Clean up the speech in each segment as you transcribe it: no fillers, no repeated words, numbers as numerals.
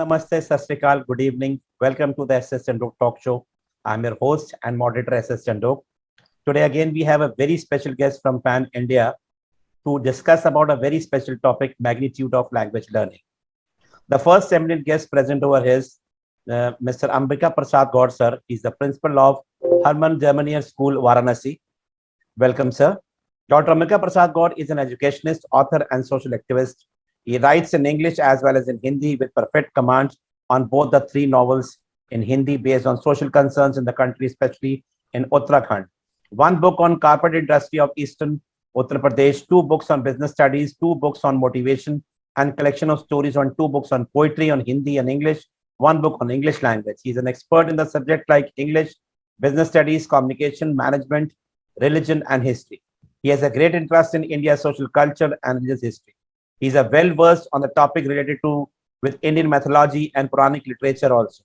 Namaste, Sat Sri Akal, good evening. Welcome to the S.S. Chandhok talk show. I'm your host and moderator S.S. Chandhok. Today again we have a very special guest from Pan India to discuss about a very special topic, magnitude of language learning. The first eminent guest present over is Mr. Ambika Prasad Gaur sir. He's the principal of Harman Germanier School, Varanasi. Welcome, sir. Dr. Ambika Prasad Gaur is an educationist, author, and social activist. He writes in English as well as in Hindi with perfect command on both the three novels in Hindi based on social concerns in the country, especially in Uttarakhand. One book on carpet industry of Eastern Uttar Pradesh, two books on business studies, two books on motivation, and collection of stories on two books on poetry on Hindi and English, one book on English language. He's an expert in the subject like English, business studies, communication, management, religion, and history. He has a great interest in India's social culture and religious history. He's a well-versed on the topic related to with Indian mythology and Puranic literature also.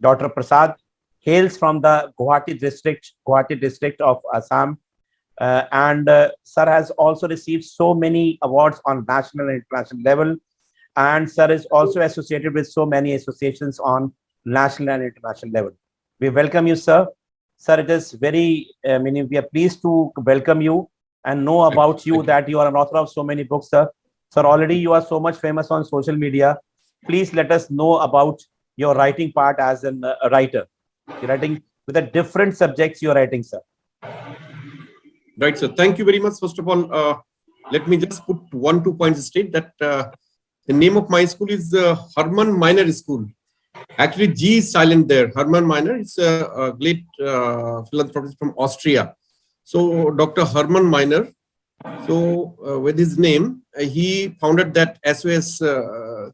Dr. Prasad hails from the Guwahati district of Assam, and sir has also received so many awards on national and international level, and sir is also associated with so many associations on national and international level. We welcome you, sir. Sir, it is very, we are pleased to welcome you and know about you that you are an author of so many books, sir. Sir, already you are so much famous on social media. Please let us know about your writing part as a writer. You're writing with the different subjects you're writing, sir. Right, sir. Thank you very much. First of all, let me just put 2 points straight that the name of my school is Harman Minor School. Actually, G is silent there. Harman Minor is a great philanthropist from Austria. So, Dr. Harman Minor. So, with his name, he founded that S.S.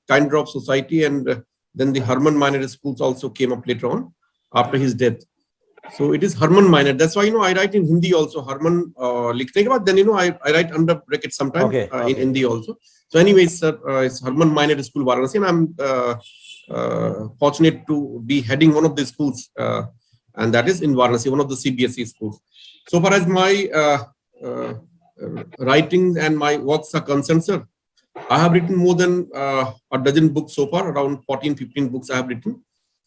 Kind Drop Society, and then the Harman Minor schools also came up later on after his death. So it is Harman Minor. That's why I write in Hindi also. Harman likhne ke baad, then I write under bracket sometimes in Hindi also. So anyways, sir, it's Harman Minor School Varanasi, and I'm fortunate to be heading one of the schools, and that is in Varanasi, one of the CBSE schools. So far as my writings and my works are concerned, sir, I have written more than a dozen books so far, around 14-15 books I have written.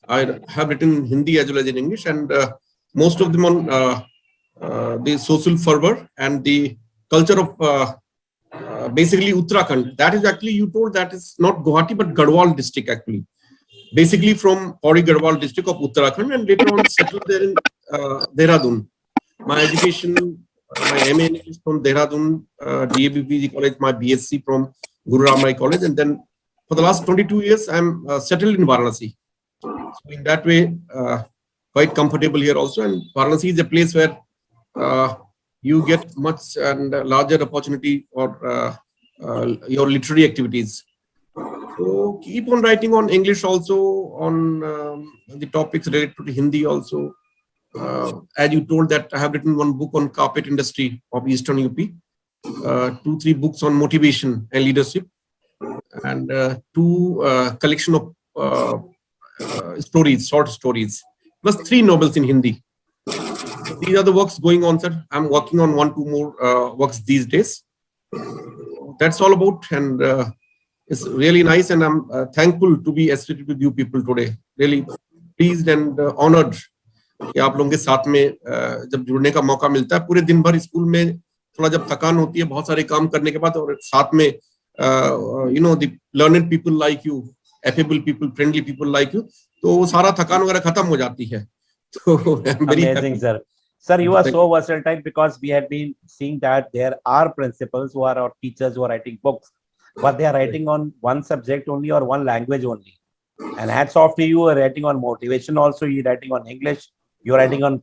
I have written in Hindi as well as in English, and most of them on the social fervor and the culture of basically Uttarakhand. That is actually, you told that is not Guwahati but Garhwal district actually. Basically from Pauri Garhwal district of Uttarakhand, and later on settled there in Dehradun. My education, my MA is from Dehradun, DABPG college, my BSc from Guru Ram Rai college, and then for the last 22 years I'm settled in Varanasi. So in that way, quite comfortable here also. And Varanasi is a place where you get much and larger opportunity for your literary activities. So keep on writing on English also, on the topics related to the Hindi also. As you told that I have written one book on carpet industry of Eastern UP, 2-3 books on motivation and leadership, and 2 collection of stories, short stories, plus 3 novels in Hindi. These are the works going on, sir. I'm working on 1-2 more works these days. That's all about, and it's really nice, and I'm thankful to be associated with you people today. Really pleased and honored कि आप लोगों के साथ में जब जुड़ने का मौका मिलता है. पूरे दिन भर स्कूल में थोड़ा जब थकान होती है बहुत सारे काम करने के बाद, और साथ में the learned people like you, affable people, friendly people like you, तो वो सारा थकान वगैरह खत्म हो जाती है. So I'm very amazing, sir. Sir, you are so versatile, because we have been seeing that there are principals who are our teachers who are writing books, but they are writing on one subject only or one language only. And hats off to you, are writing on motivation also, you're writing on English, you're writing on,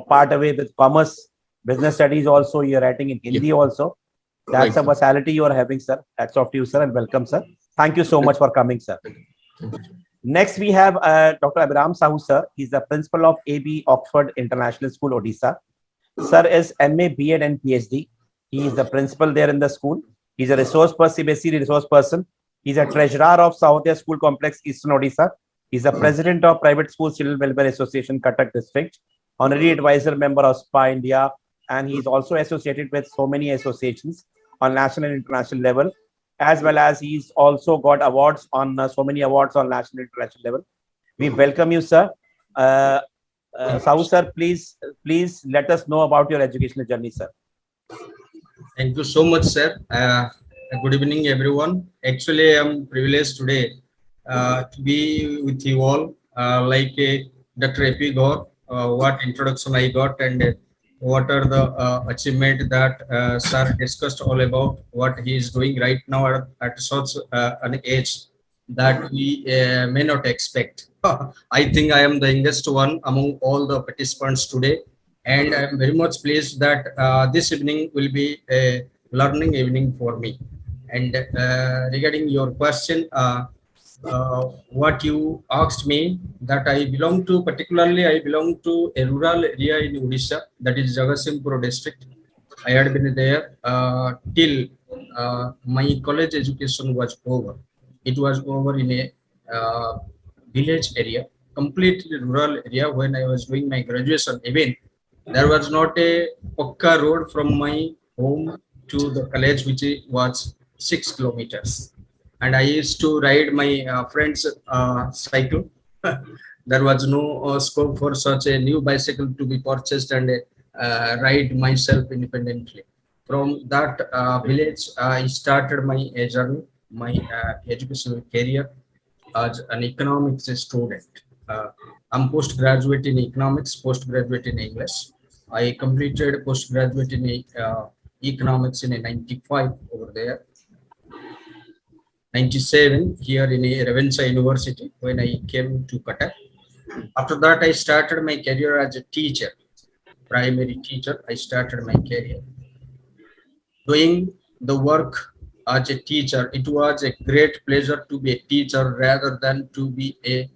part away with commerce, business studies also, you're writing in Hindi also. That's a versatility you are having, sir. Hats off to you, sir, and welcome, sir. Thank you so much for coming, sir. Next, we have Dr. Abhiram Sahu, sir. He's the principal of AB Oxford International School, Odisha. Sir is MA, BEd, and PhD. He is the principal there in the school. He's a resource person, CBSE resource person. He's a treasurer of Sahodaya School Complex, Eastern Odisha. He's a president of Private School Children Welfare Association, Cuttack District, honorary advisor member of SPA India, and he's also associated with so many associations on national and international level. as well as he's also got awards on so many awards on national and international level. We welcome you, sir. Uh, Sahu sir, please let us know about your educational journey, sir. Thank you so much, sir. Good evening, everyone. Actually, I'm privileged today to be with you all. Dr. A.P. Gaur, what introduction I got, and what are the achievement that sir discussed all about what he is doing right now at such an age that we may not expect. I think I am the youngest one among all the participants today, and I am very much pleased that this evening will be a learning evening for me. And regarding your question, what you asked me, that I belong to, particularly I belong to a rural area in Odisha, that is Jagatsinghpur district. I had been there till my college education was over. It was over in a village area, completely rural area. When I was doing my graduation, even there was not a Pakka road from my home to the college, which was 6 kilometers. And I used to ride my friend's cycle. There was no scope for such a new bicycle to be purchased and ride myself independently. From that village, I started my journey, my educational career as an economics student. Uh, I'm postgraduate in economics, postgraduate in English. I completed postgraduate in economics in 95 over there, 97 here in Ravensa University when I came to Qatar. After that, I started my career as a teacher, primary teacher. I started my career doing the work as a teacher. It was a great pleasure to be a teacher rather than to be a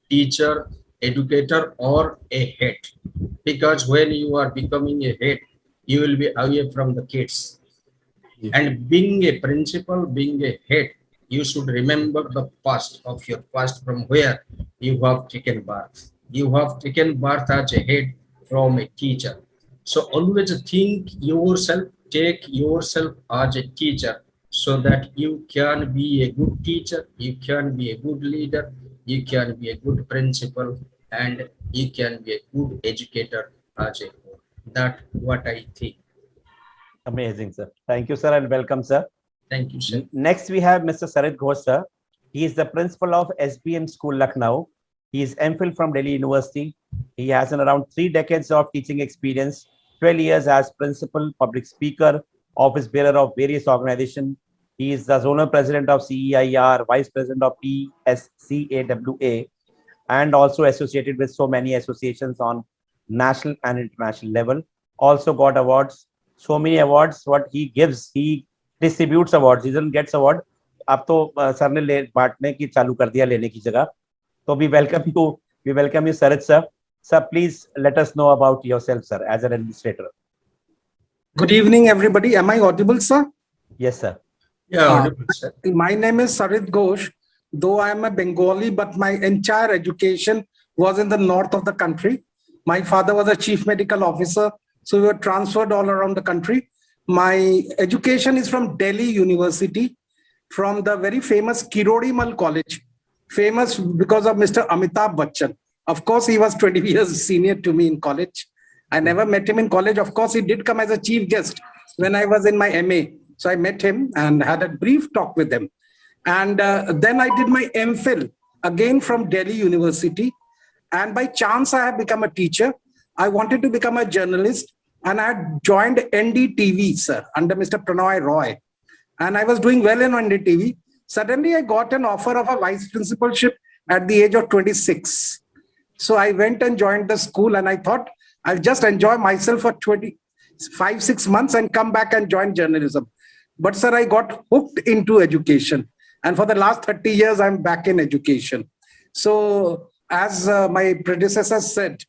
teacher, educator, or a head. Because when you are becoming a head, you will be away from the kids. And being a principal, being a head, you should remember the past of your past from where you have taken birth. You have taken birth as a head from a teacher. So always think yourself, take yourself as a teacher so that you can be a good teacher, you can be a good leader, you can be a good principal, and you can be a good educator as a whole. That's what I think. Amazing, sir. Thank you, sir, and welcome, sir. Thank you, sir. Next, we have Mr. Sarit Ghosh, sir. He is the principal of SBM School, Lucknow. He is MPhil from Delhi University. He has around 3 decades of teaching experience, 12 years as principal, public speaker, office bearer of various organizations. He is the zonal president of CEIR, vice president of PSCAWA, and also associated with so many associations on national and international level. Also got awards, so many awards. What he gives, he distributes awards. He doesn't gets award. अब तो sir ने ले बांटने की चालू कर दिया लेने की जगह. So we welcome you, Sarit sir. Sir, please let us know about yourself, sir, as an administrator. Good evening, everybody. Am I audible, sir? Yes, sir. Yeah, audible, sir. My name is Sarit Ghosh. Though I am a Bengali, but my entire education was in the north of the country. My father was a chief medical officer, so we were transferred all around the country. My education is from Delhi University, from the very famous Kirodimal College, famous because of Mr. Amitabh Bachchan. Of course, he was 20 years senior to me in college. I never met him in college. Of course, he did come as a chief guest when I was in my MA. So I met him and had a brief talk with him. And then I did my MPhil again from Delhi University. And by chance, I have become a teacher. I wanted to become a journalist, and I had joined NDTV, sir, under Mr. Pranoy Roy. And I was doing well in NDTV. Suddenly, I got an offer of a vice principalship at the age of 26. So I went and joined the school, and I thought I'll just enjoy myself for 6 months and come back and join journalism. But sir, I got hooked into education. And for the last 30 years, I'm back in education. So as my predecessor said,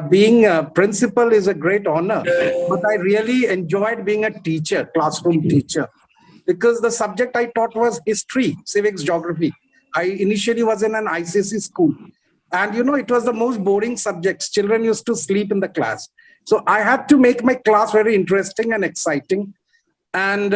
being a principal is a great honor, but I really enjoyed being a teacher, classroom teacher, because the subject I taught was history, civics, geography. I initially was in an ICSE school. And you know, it was the most boring subjects. Children used to sleep in the class. So I had to make my class very interesting and exciting. And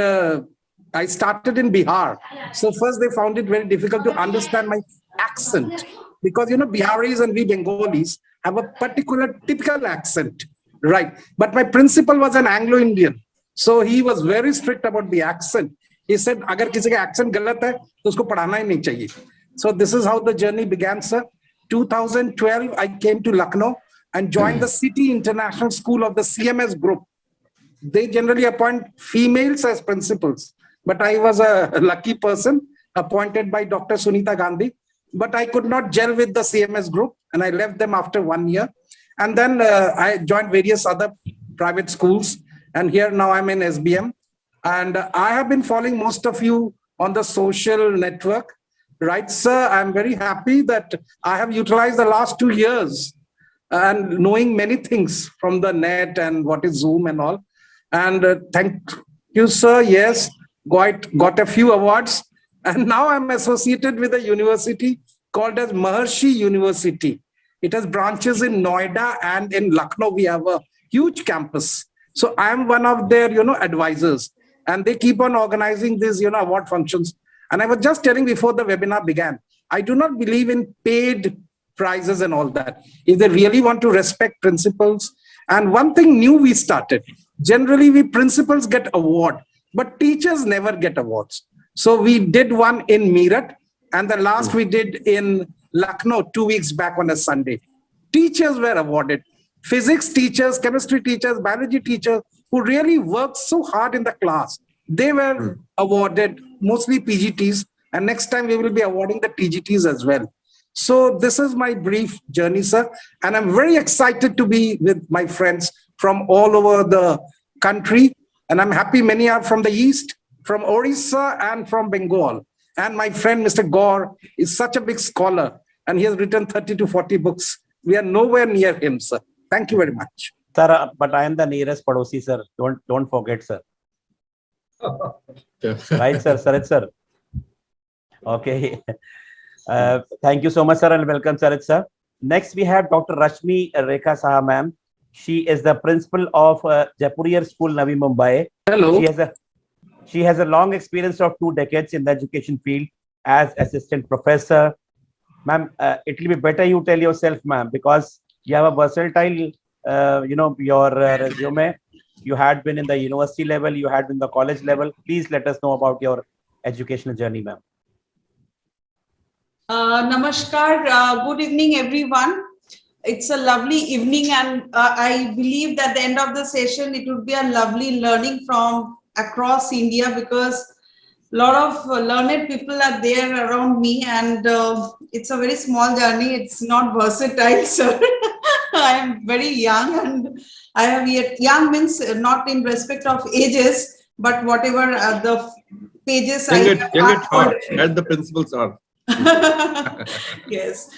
I started in Bihar. So first they found it very difficult to understand my accent because, Biharis and we Bengalis have a particular typical accent, right? But my principal was an Anglo-Indian. So he was very strict about the accent. He said, अगर किसी का accent गलत है, तो उसको पढ़ाना ही नहीं चाहिए. So this is how the journey began, sir. 2012, I came to Lucknow and joined the City International School of the CMS group. They generally appoint females as principals, but I was a lucky person appointed by Dr. Sunita Gandhi, but I could not gel with the CMS group and I left them after 1 year. And then I joined various other private schools, and here now I'm in SBM. And I have been following most of you on the social network, right, sir? I'm very happy that I have utilized the last 2 years and knowing many things from the net and what is Zoom and all. And thank you, sir. Yes, got a few awards. And now I'm associated with a university called as Maharshi University. It has branches in Noida and in Lucknow. We have a huge campus. So I'm one of their, advisors. And they keep on organizing these, award functions. And I was just telling before the webinar began, I do not believe in paid prizes and all that. If they really want to respect principles. And one thing new we started, generally we principals get award, but teachers never get awards. So we did one in Meerut, and the last we did in Lucknow 2 weeks back on a Sunday. Teachers were awarded. Physics teachers, chemistry teachers, biology teachers who really worked so hard in the class, they were awarded, mostly PGTs, and next time we will be awarding the TGTs as well. So this is my brief journey, sir, and I'm very excited to be with my friends from all over the country, and I'm happy many are from the East, from Orissa and from Bengal. And my friend, Mr. Gaur, is such a big scholar, and he has written 30 to 40 books. We are nowhere near him, sir. Thank you very much. Sir, but I am the nearest Padosi, sir. Don't forget, sir. Right, sir, Sarit, sir. Okay. Thank you so much, sir, and welcome, Sarit, sir. Next, we have Dr. Rashmi Rekha Saha, ma'am. She is the principal of Jaipuriya School, Navi Mumbai. Hello. She has a long experience of 2 decades in the education field as assistant professor. Ma'am, it will be better you tell yourself, ma'am, because you have a versatile, your resume. You had been in the university level, you had been in the college level. Please let us know about your educational journey, ma'am. Namaskar. Good evening, everyone. It's a lovely evening, and I believe that at the end of the session, it would be a lovely learning from across India, because a lot of learned people are there around me, and it's a very small journey. It's not versatile, sir. I am very young, and I have yet young means not in respect of ages, but whatever the pages young at heart, as the principals are. Yes.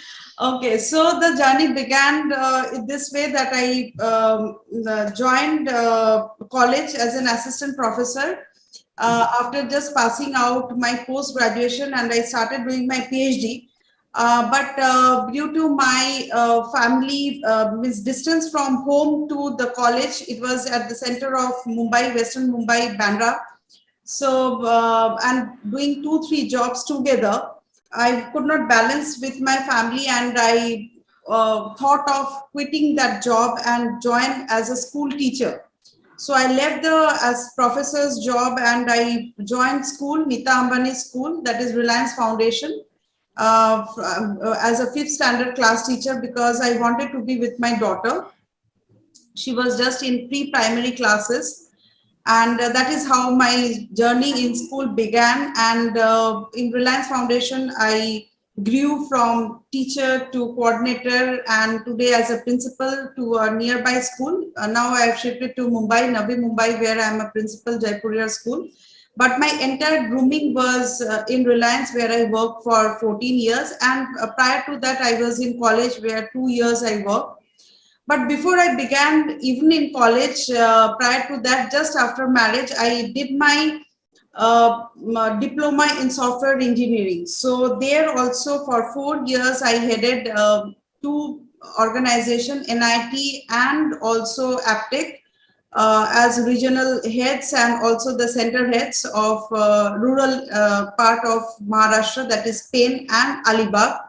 Okay, so the journey began in this way, that I joined college as an assistant professor after just passing out my post-graduation, and I started doing my PhD. But due to my family distance from home to the college, it was at the center of Mumbai, Western Mumbai, Bandra. So, and doing 2-3 jobs together, I could not balance with my family, and I thought of quitting that job and join as a school teacher. So I left the as professor's job and I joined school, Nita Ambani School, that is Reliance Foundation, as a 5th standard class teacher, because I wanted to be with my daughter. She was just in pre-primary classes. And that is how my journey in school began. And in Reliance Foundation, I grew from teacher to coordinator, and today as a principal to a nearby school. Now I have shifted to Mumbai, Navi Mumbai, where I am a principal, Jaipuriya School. But my entire grooming was in Reliance, where I worked for 14 years. And prior to that, I was in college, where 2 years I worked. But before I began, even in college, prior to that, just after marriage, I did my diploma in software engineering. So there also for 4 years, I headed 2 organizations, NIT and also Aptech. as regional heads and also the center heads of rural part of Maharashtra, that is Pen and Alibag.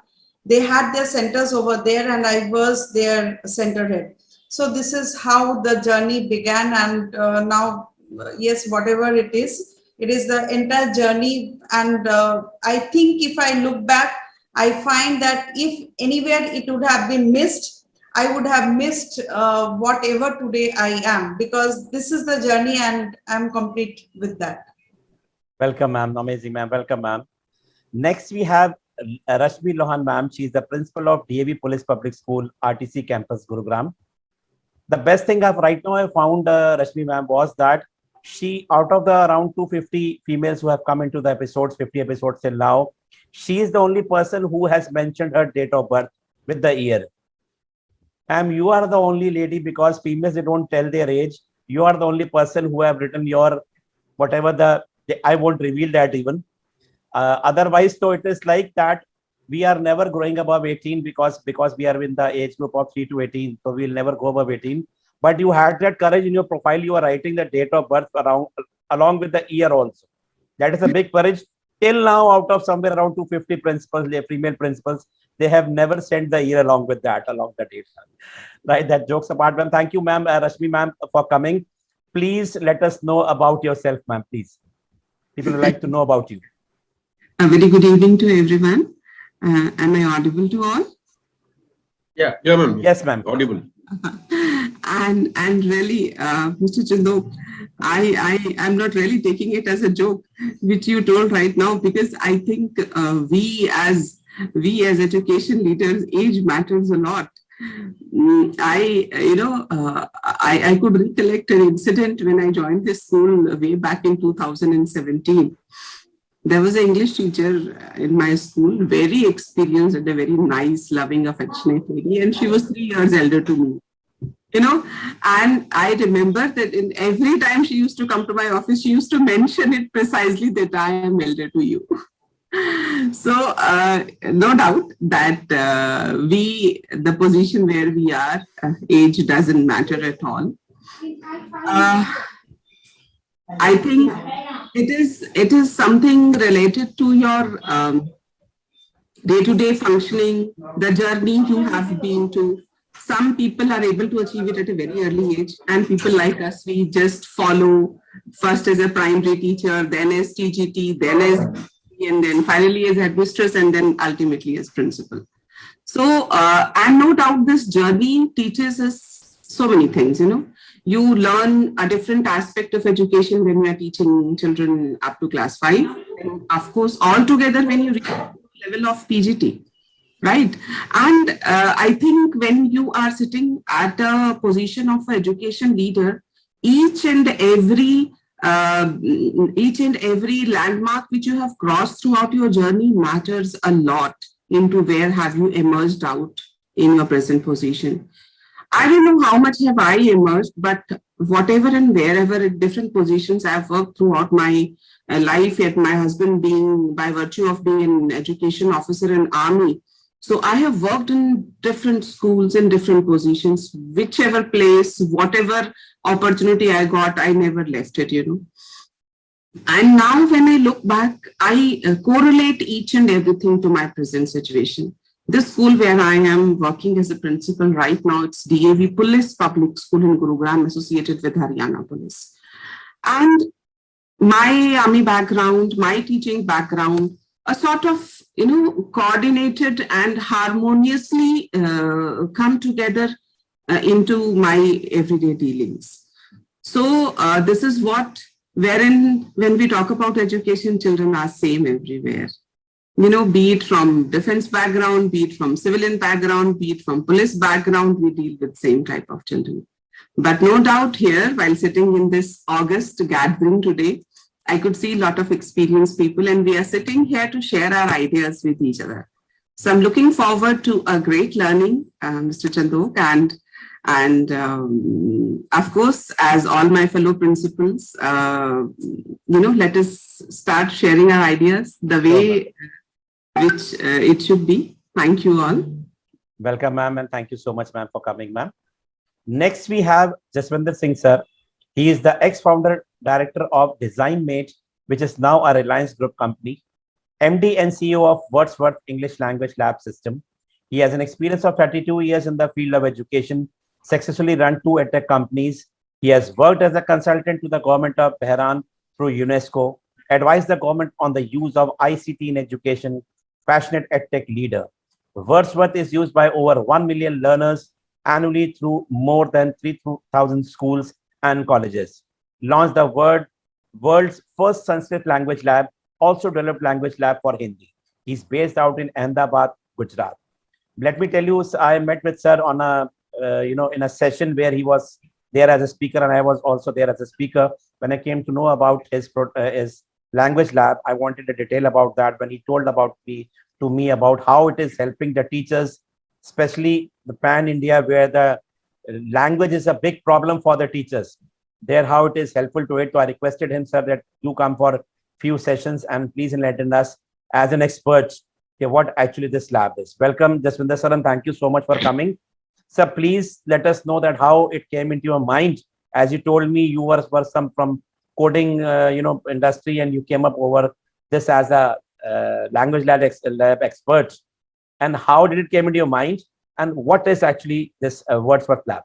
They had their centers over there and I was their center head. So this is how the journey began, and now, yes, whatever it is the entire journey. And I think if I look back, I find that if anywhere it would have been missed, I would have missed whatever today I am, because this is the journey and I'm complete with that. Welcome, ma'am. Amazing, ma'am. Welcome, ma'am. Next, we have Rashmi Lohan, ma'am. She is the principal of DAV Police Public School, RTC campus, Gurugram. The best thing I've right now I found, Rashmi ma'am, was that she, out of the around 250 females who have come into the episodes, 50 episodes till now, she is the only person who has mentioned her date of birth with the year. Ma'am, you are the only lady, because females, they don't tell their age. You are the only person who have written your, whatever I won't reveal that even. Otherwise, though, it is like that we are never growing above 18 because we are in the age group of 3 to 18. So we'll never go above 18. But you had that courage in your profile. You are writing the date of birth along with the year also. That is a big courage. Till now, out of somewhere around 250 principals, female principals, they have never sent the year along with that, along the date. Right? That jokes apart, ma'am. Thank you, ma'am, Rashmi, ma'am, for coming. Please let us know about yourself, ma'am, please. People would like to know about you. A very good evening to everyone. Am I audible to all? Yeah, ma'am. Yes, ma'am. Audible. And really, Mr. Chandhok, I am not really taking it as a joke, which you told right now, because I think we as education leaders, age matters a lot. I could recollect an incident when I joined this school way back in 2017. There was an English teacher in my school, very experienced and a very nice, loving, affectionate lady, and she was 3 years elder to me. And I remember that in every time she used to come to my office, she used to mention it precisely that I am elder to you. So no doubt that the position where we are, age doesn't matter at all. I think it is something related to your day-to-day functioning, the journey you have been to. Some people are able to achieve it at a very early age, and people like us, we just follow first as a primary teacher, then as TGT, then as, and then finally as headmistress, and then ultimately as principal. So, and no doubt this journey teaches us so many things, You learn a different aspect of education when we are teaching children up to class 5. And of course, altogether when you reach the level of PGT, right? And I think when you are sitting at a position of an education leader, each and every landmark which you have crossed throughout your journey matters a lot into where have you emerged out in your present position. I don't know how much have I emerged, but whatever and wherever in different positions I've worked throughout my life, yet my husband being, by virtue of being an education officer in Army. So I have worked in different schools in different positions, whichever place, whatever opportunity I got, I never left it, And now when I look back, I correlate each and everything to my present situation. This school where I am working as a principal right now, it's DAV Police Public School in Gurugram, associated with Haryana Police. And my army background, my teaching background, a sort of, coordinated and harmoniously come together into my everyday dealings. So this is wherein when we talk about education, children are same everywhere. Be it from defense background, be it from civilian background, be it from police background, we deal with same type of children. But no doubt here, while sitting in this August gathering today, I could see a lot of experienced people, and we are sitting here to share our ideas with each other. So I'm looking forward to a great learning, Mr. Chandhok, and of course, as all my fellow principals, let us start sharing our ideas the way which it should be. Thank you all. Welcome, ma'am, and thank you so much, ma'am, for coming, ma'am. Next, we have Jaswinder Singh, sir. He is the ex-founder director of DesignMate, which is now a Reliance Group company, MD and CEO of Wordsworth English Language Lab System. He has an experience of 32 years in the field of education, successfully run two edtech companies. He has worked as a consultant to the government of Bahrain through UNESCO, advised the government on the use of ICT in education, passionate edtech leader. Wordsworth is used by over 1 million learners annually through more than 3,000 schools and colleges. Launched the world's first Sanskrit language lab, also developed language lab for Hindi. He's based out in Ahmedabad, Gujarat. Let me tell you, I met with sir on a in a session where he was there as a speaker, and I was also there as a speaker. When I came to know about his language lab, I wanted a detail about that. When he told about me about how it is helping the teachers, especially the pan India, where the language is a big problem for the teachers. There, how it is helpful to it. So I requested him, sir, that you come for few sessions and please enlighten us as an expert what actually this lab is. Welcome, Jaswinder sir, and thank you so much for coming. Sir, please let us know that how it came into your mind. As you told me, you were some from coding, industry, and you came up over this as a language lab expert. And how did it came into your mind? And what is actually this Wordsworth Lab?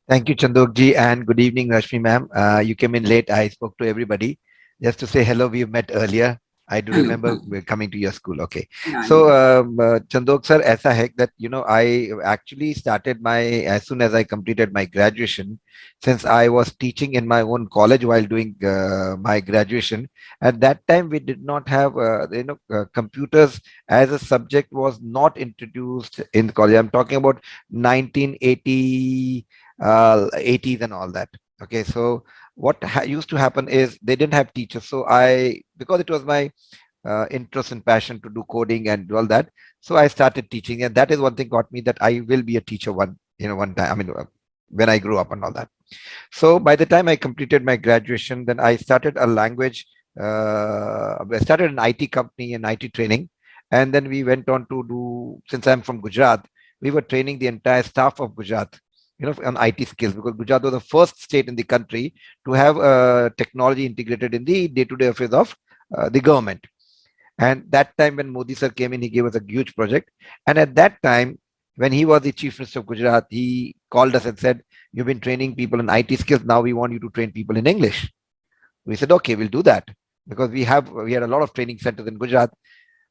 Thank you, Chandok ji, and good evening, Rashmi ma'am. You came in late. I spoke to everybody. Just to say hello, we've met earlier. I do remember we're coming to your school. Okay. So, Chandok sir, aisa hai that, I actually started as soon as I completed my graduation, since I was teaching in my own college while doing my graduation. At that time, we did not have, computers as a subject was not introduced in the college. I'm talking about 1980, 80s and all that. Okay. So, what used to happen is they didn't have teachers. So because it was my interest and passion to do coding and all that, so I started teaching, and that is one thing got me that I will be a teacher one time. I mean, when I grew up and all that. So by the time I completed my graduation, then I started a language. I started an IT company and IT training, and then we went on to do. Since I'm from Gujarat, we were training the entire staff of Gujarat, on IT skills, because Gujarat was the first state in the country to have technology integrated in the day-to-day affairs of the government. And that time when Modi sir came in, he gave us a huge project. And at that time, when he was the chief minister of Gujarat, he called us and said, "You've been training people in IT skills. Now we want you to train people in English." We said, "Okay, we'll do that," because we had a lot of training centers in Gujarat.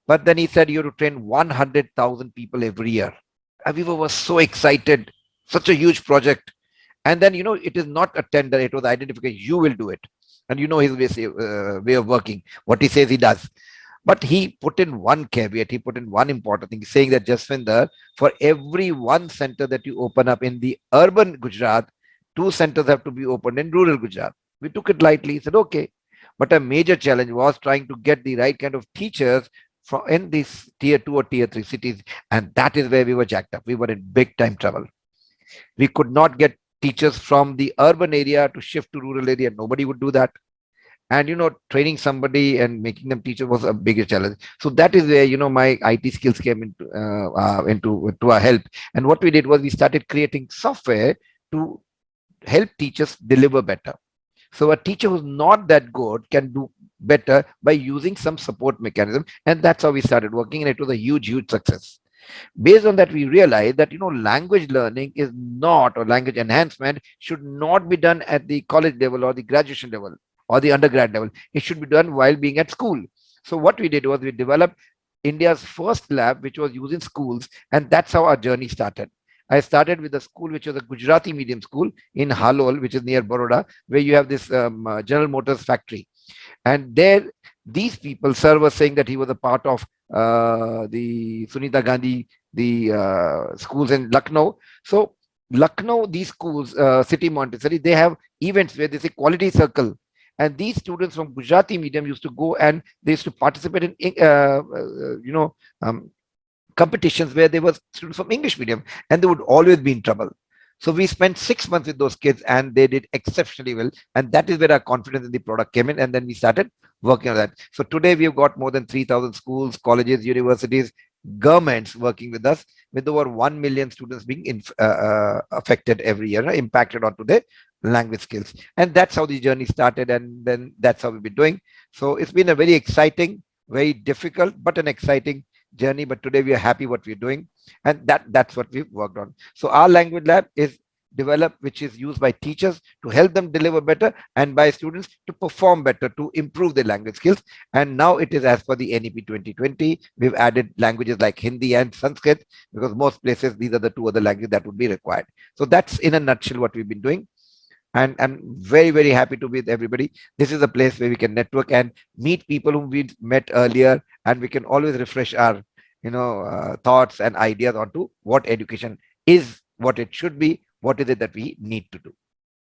But then he said, "You have to train 100,000 people every year." And we were so excited, such a huge project. And then, it is not a tender, it was identification. You will do it. And his way of working. What he says, he does. But he put in one caveat, he put in one important thing, saying that, Jaswinder, for every one center that you open up in the urban Gujarat, two centers have to be opened in rural Gujarat. We took it lightly, he said, okay. But a major challenge was trying to get the right kind of teachers in these tier 2 or tier 3 cities. And that is where we were jacked up. We were in big time trouble. We could not get teachers from the urban area to shift to rural area. Nobody would do that. And training somebody and making them teacher was a bigger challenge. So that is where my IT skills came into our help. And what we did was we started creating software to help teachers deliver better. So a teacher who's not that good can do better by using some support mechanism, and that's how we started working, and it was a huge success. Based on that, we realized that language learning is not, or language enhancement should not be done at the college level or the graduation level or the undergrad level. It should be done while being at school. So what we did was we developed India's first lab, which was used in schools, and that's how our journey started. I started with a school which was a Gujarati medium school in Halol, which is near Baroda, where you have this General Motors factory. And there, these people, sir was saying that he was a part of the Sunita Gandhi, the schools in Lucknow. So Lucknow, these schools, City Montessori, they have events where they say quality circle. And these students from Gujarati medium used to go and they used to participate in, competitions where they were students from English medium, and they would always be in trouble. So we spent 6 months with those kids and they did exceptionally well. And that is where our confidence in the product came in. And then we started working on that. So today we've got more than 3,000 schools, colleges, universities, governments working with us, with over 1 million students being affected every year, impacted onto the language skills. And that's how the journey started, and then that's how we've been doing. So it's been a very exciting, very difficult, but an exciting journey. But today we are happy what we're doing, and that's what we've worked on. So our language lab is developed, which is used by teachers to help them deliver better, and by students to perform better, to improve their language skills. And now it is as per the NEP 2020. We've added languages like Hindi and Sanskrit, because most places these are the two other languages that would be required. So that's in a nutshell what we've been doing. And I'm very, very happy to be with everybody. This is a place where we can network and meet people whom we met earlier, and we can always refresh our thoughts and ideas onto what education is, what it should be, what is it that we need to do.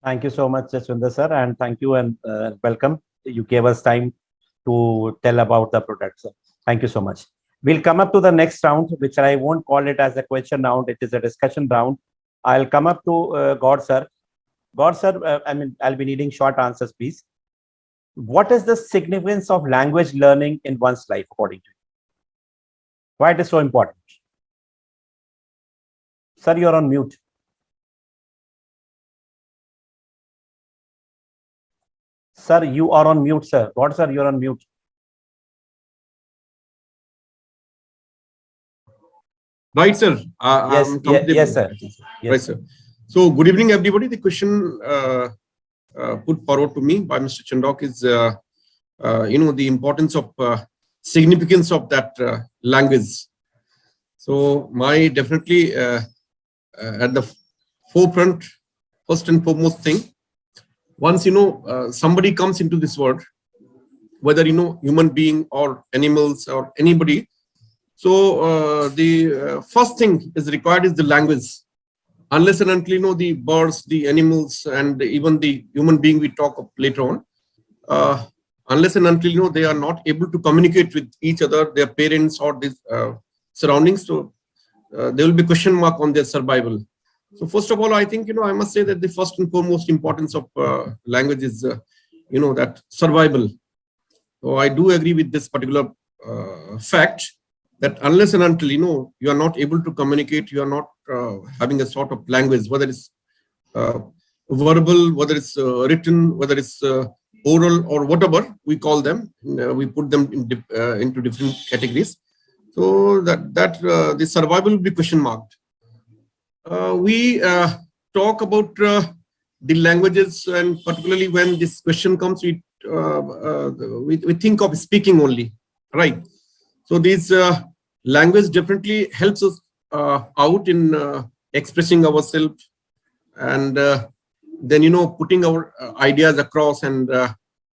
Thank you so much, Sundar sir, and thank you and welcome. You gave us time to tell about the product, sir. Thank you so much. We'll come up to the next round, which I won't call it as a question round. It is a discussion round. I'll come up to God sir. God sir, I'll be needing short answers, please. What is the significance of language learning in one's life, according to you? Why it is so important? Sir, you're on mute. Sir, you are on mute, sir. God sir, you're on mute. Right, sir. Yes, sir. Yes. Right, sir. So, good evening, everybody. The question put forward to me by Mr. Chandhok is, the importance of significance of that language. So, my definitely at the forefront, first and foremost thing, once somebody comes into this world, whether human being or animals or anybody, so the first thing is required is the language. Unless and until the birds, the animals, and even the human being we talk of later on, unless and until they are not able to communicate with each other, their parents or the surroundings, so there will be question mark on their survival. So first of all, I think I must say that the first and foremost importance of language is that survival. So I do agree with this particular fact, that unless and until you are not able to communicate, you are not having a sort of language, whether it's verbal, whether it's written, whether it's oral, or whatever we call them, we put them into different categories. So that the survival will be question marked. We talk about the languages, and particularly when this question comes, we think of speaking only, right? So this language definitely helps us out in expressing ourselves, and then putting our ideas across, and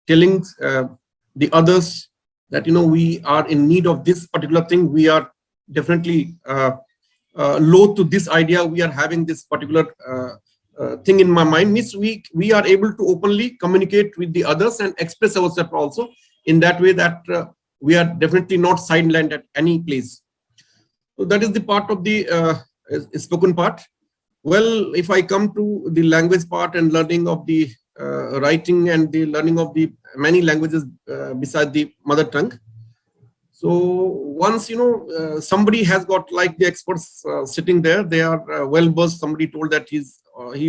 telling the others that we are in need of this particular thing. We are definitely loath to this idea. We are having this particular thing in my mind. Means we are able to openly communicate with the others and express ourselves also in that way, that we are definitely not sidelined at any place. So that is the part of the spoken part. Well, if I come to the language part and learning of the writing and the learning of the many languages beside the mother tongue. So once somebody has got, like the experts sitting there, they are well versed. Somebody told that he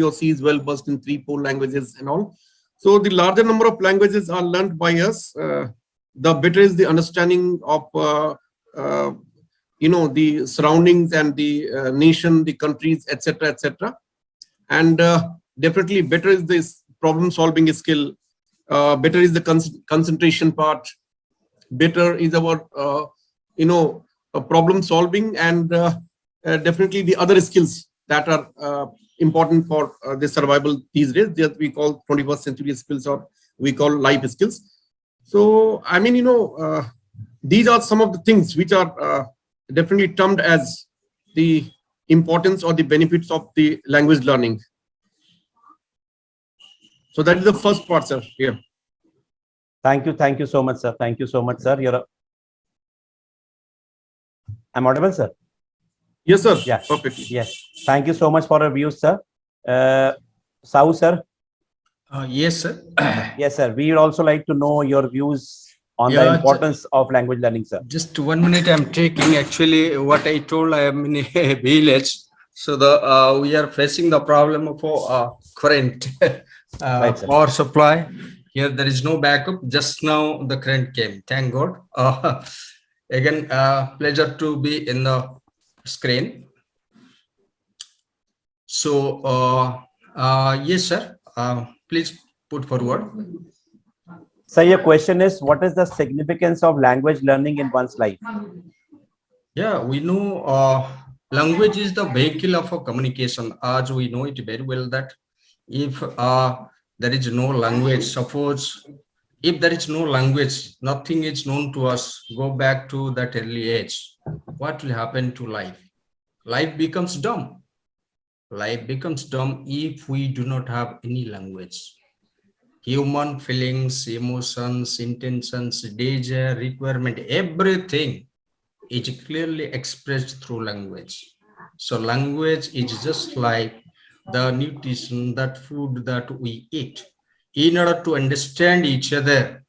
or she is well versed in 3-4 languages and all. So the larger number of languages are learned by us, the better is the understanding of the surroundings and the nation, the countries, etc., etc. And definitely better is this problem solving skill, better is the concentration part, better is our problem solving, and definitely the other skills that are important for the survival these days, that we call 21st century skills, or we call life skills. So I mean, these are some of the things which are definitely termed as the importance or the benefits of the language learning. So that is the first part, sir. Here. Thank you so much, sir. Thank you so much, sir. I'm audible, sir? Yes, sir. Yeah. Perfectly. Yes. Thank you so much for your views, sir. Sau, sir. Yes, sir. Yes, sir. We would also like to know your views on the importance of language learning, sir. Just 1 minute I'm taking. Actually, what I told, I am in a village. So we are facing the problem of current. Right, sir. Power supply. Here there is no backup. Just now the current came. Thank God. Again, pleasure to be in the screen. So, yes, sir. Please put forward. So your question is, what is the significance of language learning in one's life? Yeah, we know language is the vehicle of a communication. As we know it very well that if there is no language, suppose if there is no language, nothing is known to us, go back to that early age, what will happen to life? Life becomes dumb. Life becomes dumb if we do not have any language. Human feelings, emotions, intentions, desire, requirement, everything is clearly expressed through language. So language is just like the nutrition, that food that we eat. In order to understand each other,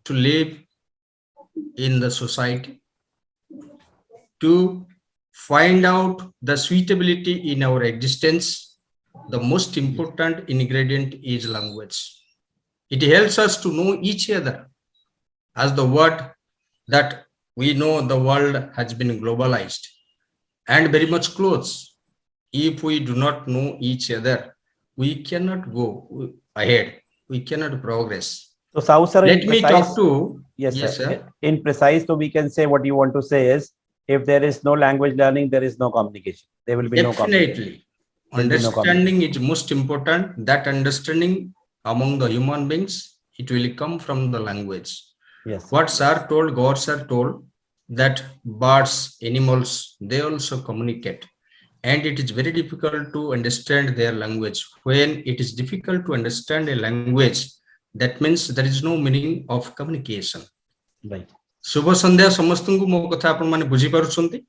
to live in the society, to find out the suitability in our existence, the most important ingredient is language. It helps us to know each other. As the word that we know, the world has been globalized and very much close. If we do not know each other, we cannot go ahead. We cannot progress. So, Sau sir, in Let me talk precise, to, yes, yes, sir. sir. In precise, so we can say what you want to say is, if there is no language learning, there is no communication. There will be no communication. Definitely. There will be no Understanding is most important. That understanding among the human beings, it will come from the language. Yes. What sir told, God sir told, that birds, animals, they also communicate. And it is very difficult to understand their language. When it is difficult to understand a language, that means there is no meaning of communication. Right. Shubha Sandhya ସମସ୍ତଙ୍କୁ ମୋ କଥା ଆପଣ ମାନେ ବୁଝି ପାରୁଛନ୍ତି?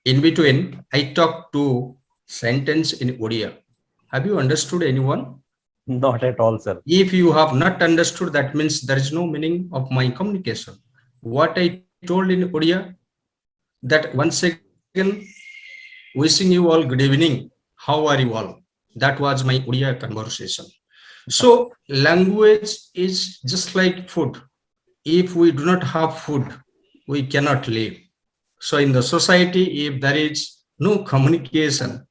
In between, I talk to sentence in Odia. Have you understood anyone? Not at all, sir. If you have not understood, that means there is no meaning of my communication. What I told in Odia, that once again, wishing you all good evening. How are you all? That was my Odia conversation. So language is just like food. If we do not have food, we cannot live. So in the society, if there is no communication,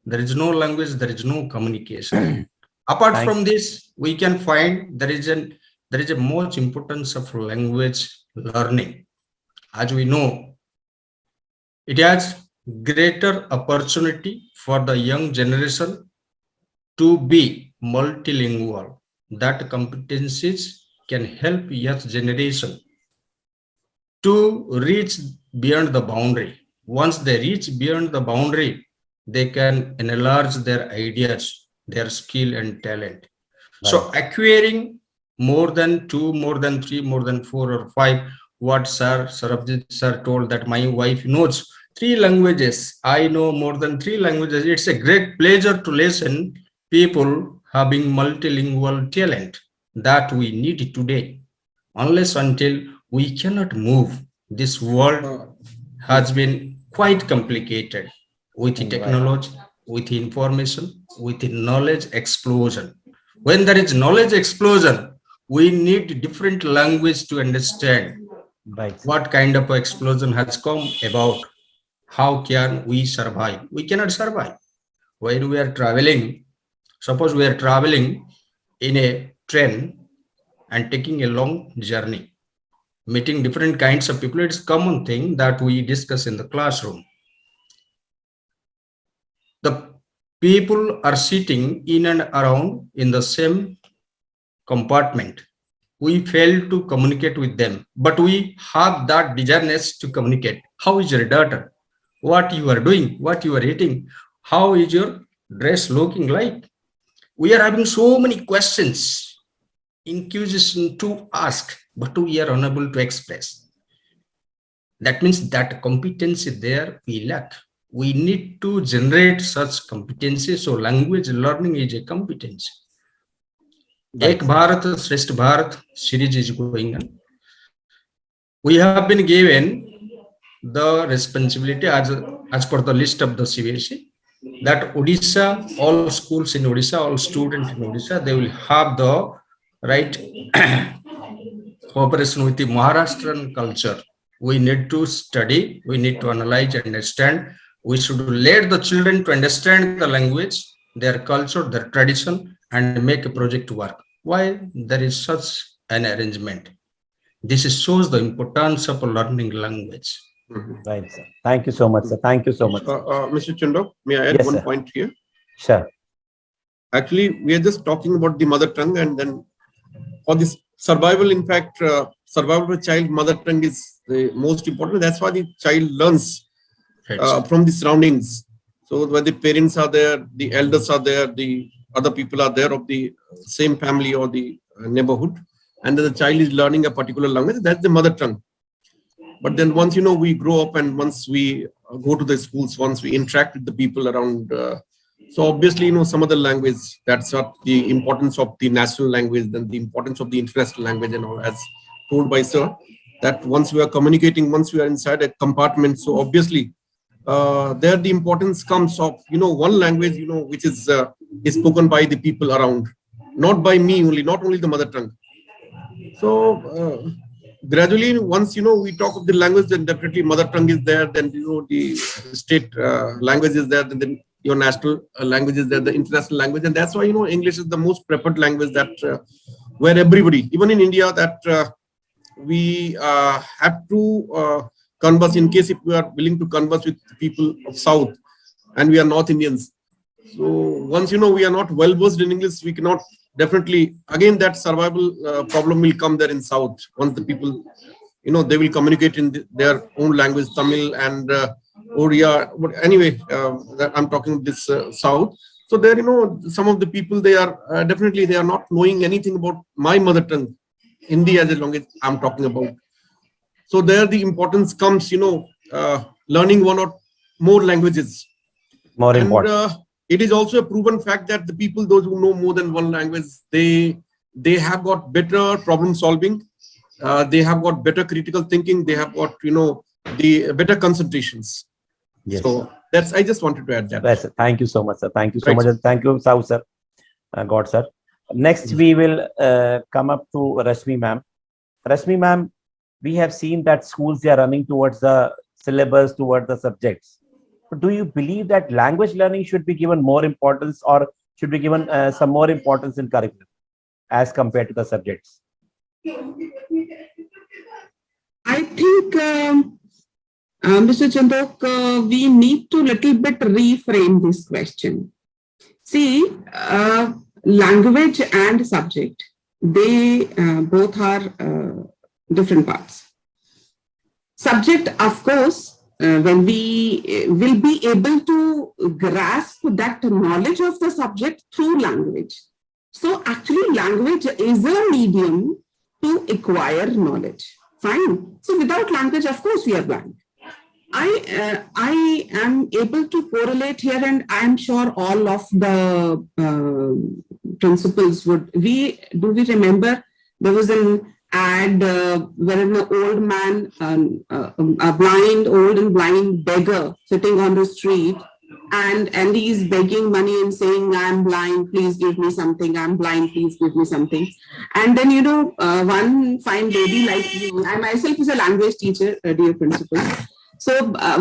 there is no language, there is no communication. Apart from this, we can find there is a much importance of language learning. As we know, it has greater opportunity for the young generation to be multilingual. That competencies can help youth generation to reach beyond the boundary. Once they reach beyond the boundary, they can enlarge their ideas, their skill and talent. Right. So acquiring more than 2, more than 3, more than 4 or 5, what Sarabjit sir told that my wife knows 3 languages. I know more than 3 languages. It's a great pleasure to listen people having multilingual talent that we need today. Unless until we cannot move, this world has been quite complicated with technology, with information, with knowledge explosion. When there is knowledge explosion, we need different language to understand what kind of explosion has come about. How can we survive? We cannot survive. When we are traveling, suppose we are traveling in a train and taking a long journey, meeting different kinds of people, it's a common thing that we discuss in the classroom. The people are sitting in and around in the same compartment. We fail to communicate with them, but we have that desireless to communicate. How is your daughter? What you are doing? What you are eating? How is your dress looking like? We are having so many questions, inquisition to ask, but we are unable to express. That means that competency there we lack. We need to generate such competency. So language learning is a competency. Ek Bharat, Shrestha Bharat series is going on. We have been given the responsibility as per the list of the CBSE that Odisha, all schools in Odisha, all students in Odisha, they will have the right cooperation with the Maharashtrian culture. We need to study, we need to analyze and understand. We should let the children to understand the language, their culture, their tradition, and make a project work. Why there is such an arrangement? This shows the importance of learning language. Right, sir. Thank you so much, sir. Thank you so much. Mr. Chandhok, may I add Yes, one sir. point here? Sure. Actually, we are just talking about the mother tongue, and then for this survival, in fact, survival of a child, mother tongue is the most important. That's why the child learns from the surroundings. So when the parents are there, the elders are there, the other people are there of the same family or the neighborhood, and then the child is learning a particular language. That's the mother tongue. But then once we grow up, and once we go to the schools, once we interact with the people around, so obviously some other language, that's what the importance of the national language, then the importance of the international language, and all, as told by sir, that once we are communicating, once we are inside a compartment, so obviously there the importance comes of one language which is spoken by the people around, not by me only, not only the mother tongue. So gradually, once we talk of the language, then definitely mother tongue is there, then the state language is there, then your national language is there, the international language, and that's why English is the most preferred language, that where everybody, even in India, that we have to converse, in case if we are willing to converse with people of South, and we are North Indians. So once we are not well versed in English, we cannot, definitely again that survival problem will come there in South. Once the people they will communicate in their own language, Tamil and Odia. But anyway, I'm talking this South. So there some of the people, they are definitely, they are not knowing anything about my mother tongue, Hindi, as long as I'm talking about. So there the importance comes learning one or more languages. More important. And it is also a proven fact that the people, those who know more than one language, they have got better problem solving, they have got better critical thinking, they have got the better concentrations. Yes. So that's, I just wanted to add that. Yes, sir. Thank you so much, sir. Thank you so Right, much, and thank you, Sau sir. God sir. Next, we will come up to Rashmi ma'am. Rashmi ma'am, we have seen that schools, they are running towards the syllabus, towards the subjects. Do you believe that language learning should be given more importance, or should be given some more importance in curriculum as compared to the subjects? I think, Mr. Chandhok, we need to little bit reframe this question. See, language and subject, they both are different parts. Subject, of course, when we will be able to grasp that knowledge of the subject through language. So actually language is a medium to acquire knowledge. Fine. So without language, of course, we are blind. I am able to correlate here, and I am sure all of the principals would. Do we remember there was an ad wherein an old man, a blind, old and blind beggar sitting on the street, and he's begging money and saying, "I'm blind, please give me something. I'm blind, please give me something." And then one fine lady like me, I myself is a language teacher, dear principal. So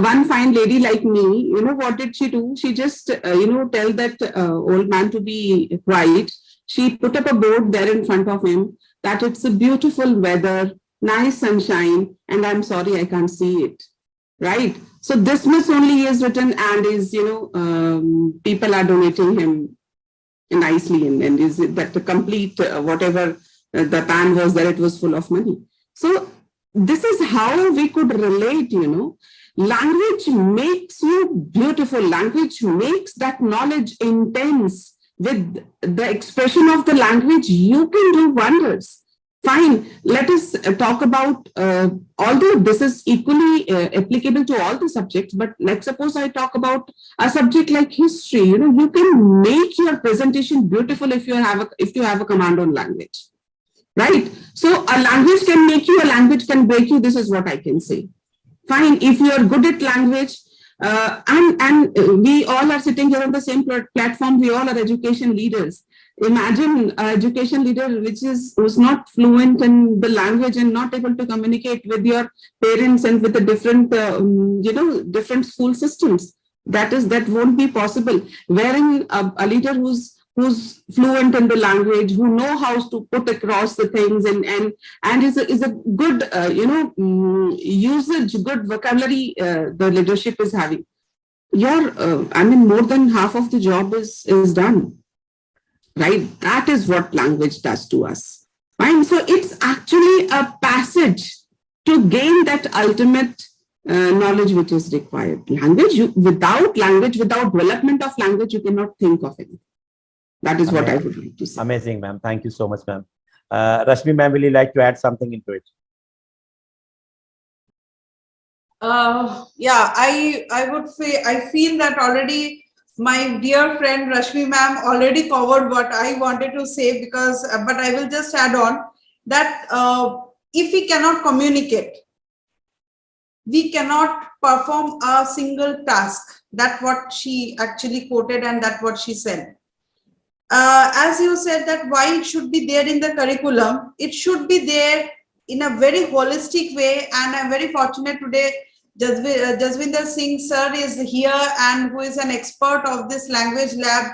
one fine lady like me, what did she do? She just, tell that old man to be quiet. She put up a board there in front of him that it's a beautiful weather, nice sunshine, and I'm sorry, I can't see it. Right? So this much only is written, and is, people are donating him nicely, and is that the complete, whatever the pan was there, it was full of money. So this is how we could relate, language makes you beautiful. Language makes that knowledge intense. With the expression of the language, you can do wonders. Fine, let us talk about, although this is equally applicable to all the subjects, but let's suppose I talk about a subject like history. You can make your presentation beautiful if you have a command on language. Right? So a language can make you, a language can break you. This is what I can say. Fine, if you are good at language, And we all are sitting here on the same platform. We all are education leaders. Imagine an education leader who's not fluent in the language and not able to communicate with your parents and with the different different school systems. That won't be possible. Wherein a leader who's fluent in the language, who know how to put across the things, and is a good usage, good vocabulary the leadership is having. I mean, more than half of the job is done, right? That is what language does to us. Fine. So it's actually a passage to gain that ultimate knowledge which is required. Without development of language, you cannot think of it. That is what I would like to say. Amazing, ma'am. Thank you so much, ma'am. Rashmi, ma'am, will you like to add something into it? Yeah, I feel that already my dear friend Rashmi ma'am already covered what I wanted to say, because but I will just add on that if we cannot communicate, we cannot perform a single task. That's what she actually quoted, and that's what she said. As you said, that why it should be there in the curriculum, it should be there in a very holistic way. And I'm very fortunate today Jaswinder Singh sir is here, and who is an expert of this language lab,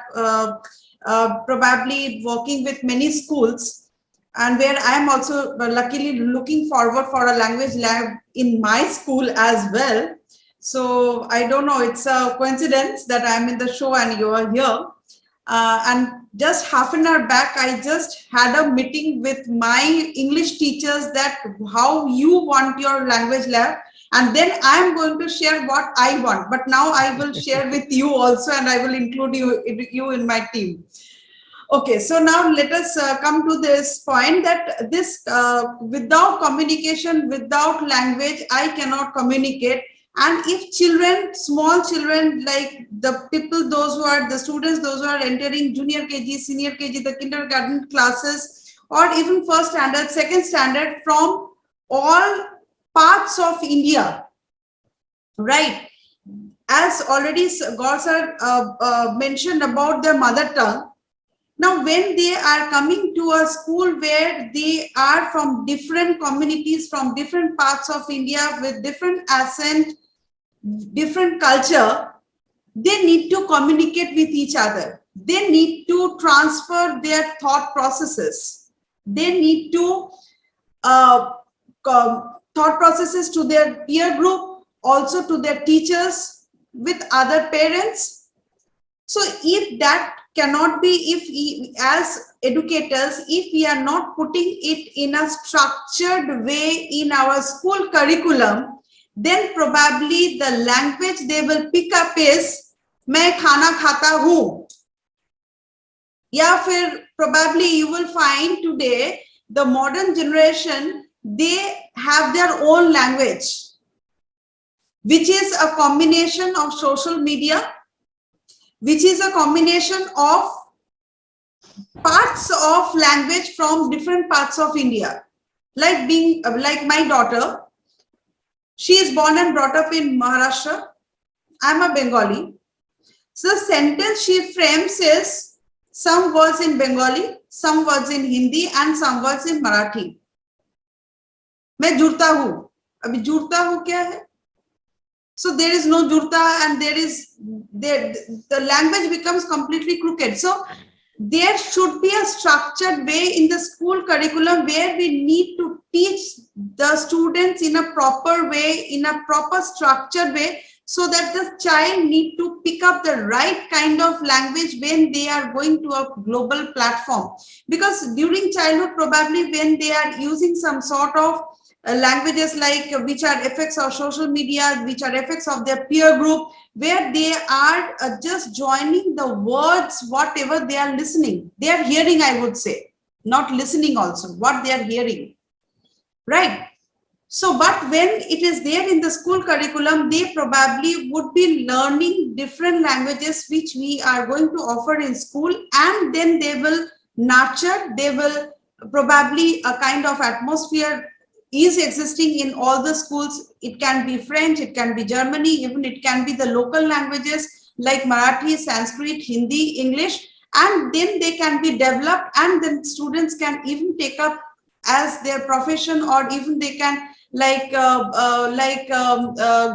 probably working with many schools, and where I am also luckily looking forward for a language lab in my school as well. So I don't know, it's a coincidence that I'm in the show and you are here. And just half an hour back, I just had a meeting with my English teachers that how you want your language lab. And then I am going to share what I want. But now I will share with you also, and I will include you in my team. Okay, so now let us come to this point that this without communication, without language, I cannot communicate. And if children, small children, like the people, those who are the students, those who are entering junior KG, senior KG, the kindergarten classes, or even first standard, second standard, from all parts of India, right? As already Gaur sir mentioned about their mother tongue. Now, when they are coming to a school where they are from different communities, from different parts of India, with different accent, different culture, they need to communicate with each other. They need to transfer their thought processes. They need to thought processes to their peer group, also to their teachers, with other parents. So if that cannot be, if we, as educators, if we are not putting it in a structured way in our school curriculum, then probably the language they will pick up is मैं खाना खाता हूँ. या फिर probably you will find today the modern generation, they have their own language, which is a combination of social media, which is a combination of parts of language from different parts of India. Like my daughter, she is born and brought up in Maharashtra. I'm a Bengali. So the sentence she frames is some words in Bengali, some words in Hindi, and some words in Marathi. मैं जुड़ता हूँ. अभी जुड़ता हूँ क्या है? So there is no jurta, and the language becomes completely crooked. So there should be a structured way in the school curriculum where we need to teach the students in a proper way, in a proper structured way, so that the child need to pick up the right kind of language when they are going to a global platform. Because during childhood, probably when they are using some sort of languages like which are effects of social media, which are effects of their peer group, where they are just joining the words, whatever they are listening, they are hearing, I would say, not listening also, what they are hearing, right? So, but when it is there in the school curriculum, they probably would be learning different languages which we are going to offer in school, and then they will nurture, they will probably a kind of atmosphere is existing in all the schools. It can be French, it can be Germany, even it can be the local languages like Marathi, Sanskrit, Hindi, English, and then they can be developed, and then students can even take up as their profession, or even they can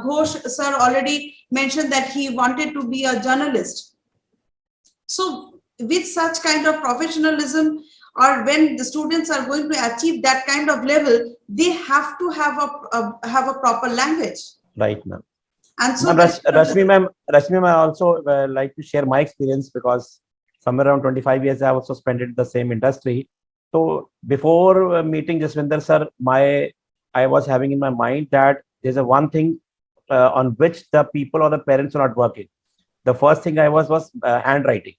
Ghosh sir already mentioned that he wanted to be a journalist. So with such kind of professionalism, or when the students are going to achieve that kind of level, they have to have a proper language. Right, ma'am. And so Rashmi ma'am, I also like to share my experience, because somewhere around 25 years I also spent in the same industry. So before meeting Jaswinder sir, I was having in my mind that there's a one thing on which the people or the parents are not working. The first thing I was handwriting.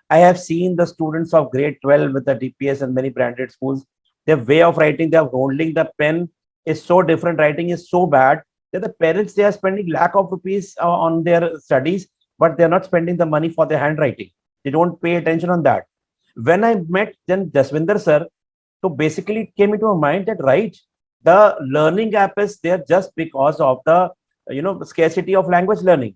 I have seen the students of grade 12 with the DPS and many branded schools. Their way of writing, their holding the pen is so different. Writing is so bad that the parents, they are spending lakh of rupees on their studies, but they're not spending the money for their handwriting. They don't pay attention on that. When I met then Jaswinder sir, so basically it came into my mind that right, the learning gap is there just because of the scarcity of language learning.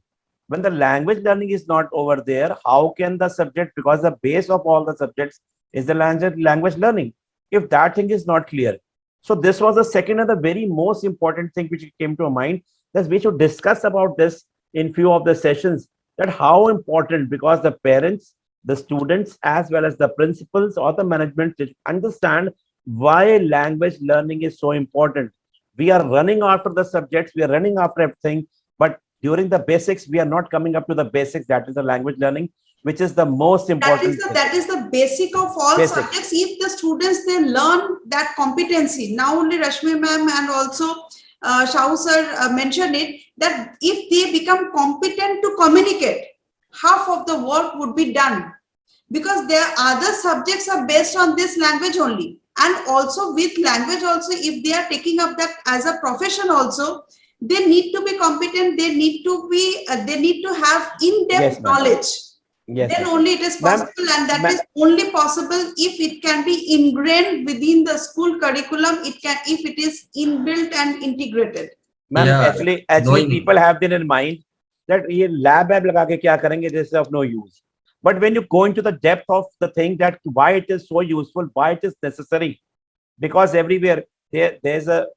When the language learning is not over there, how can the subject, because the base of all the subjects is the language learning, if that thing is not clear. So this was the second and the very most important thing which came to mind, that we should discuss about this in few of the sessions, that how important, because the parents, the students, as well as the principals or the management should understand why language learning is so important. We are running after the subjects, we are running after everything, but during the basics, we are not coming up to the basics, that is the language learning, which is the most important. That is the basic of all subjects. If the students, they learn that competency, now only Rashmi ma'am and also Shahu sir mentioned it, that if they become competent to communicate, half of the work would be done, because their other subjects are based on this language only. And also with language also, if they are taking up that as a profession also, they need to be competent, they need to be they need to have in-depth knowledge. Then only it is possible, and that is only possible if it can be ingrained within the school curriculum. It can, if it is inbuilt and integrated. Ma'am, actually people have been in mind that ye lab laga ke kya karenge, this is of no use. But when you go into the depth of the thing, that why it is so useful, why it is necessary, because everywhere there's a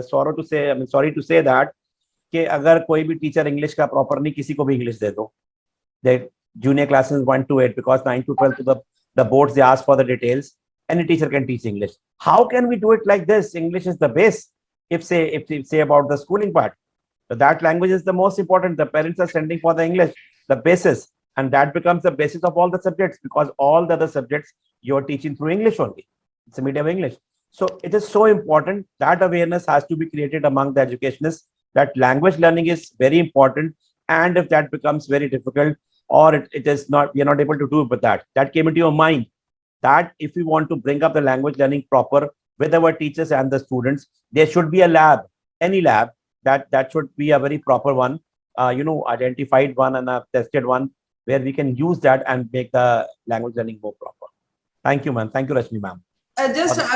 sorrow to say, I mean, sorry to say that, कि अगर कोई भी teacher English का proper नहीं, किसी को भी English दे दो, the junior classes 1 to 8, because 9 to 12 to the boards, they ask for the details. Any teacher can teach English. How can we do it like this? English is the base. If say about the schooling part, that language is the most important. The parents are sending for the English, the basis, and that becomes the basis of all the subjects, because all the other subjects you're teaching through English only. It's a medium of English. So it is so important that awareness has to be created among the educationists, that language learning is very important. And if that becomes very difficult, or it is not, we are not able to do it with that came into your mind, that if we want to bring up the language learning proper with our teachers and the students, there should be a lab, any lab, that should be a very proper one, identified one and a tested one, where we can use that and make the language learning more proper. Thank you, ma'am. Thank you, Rashmi ma'am.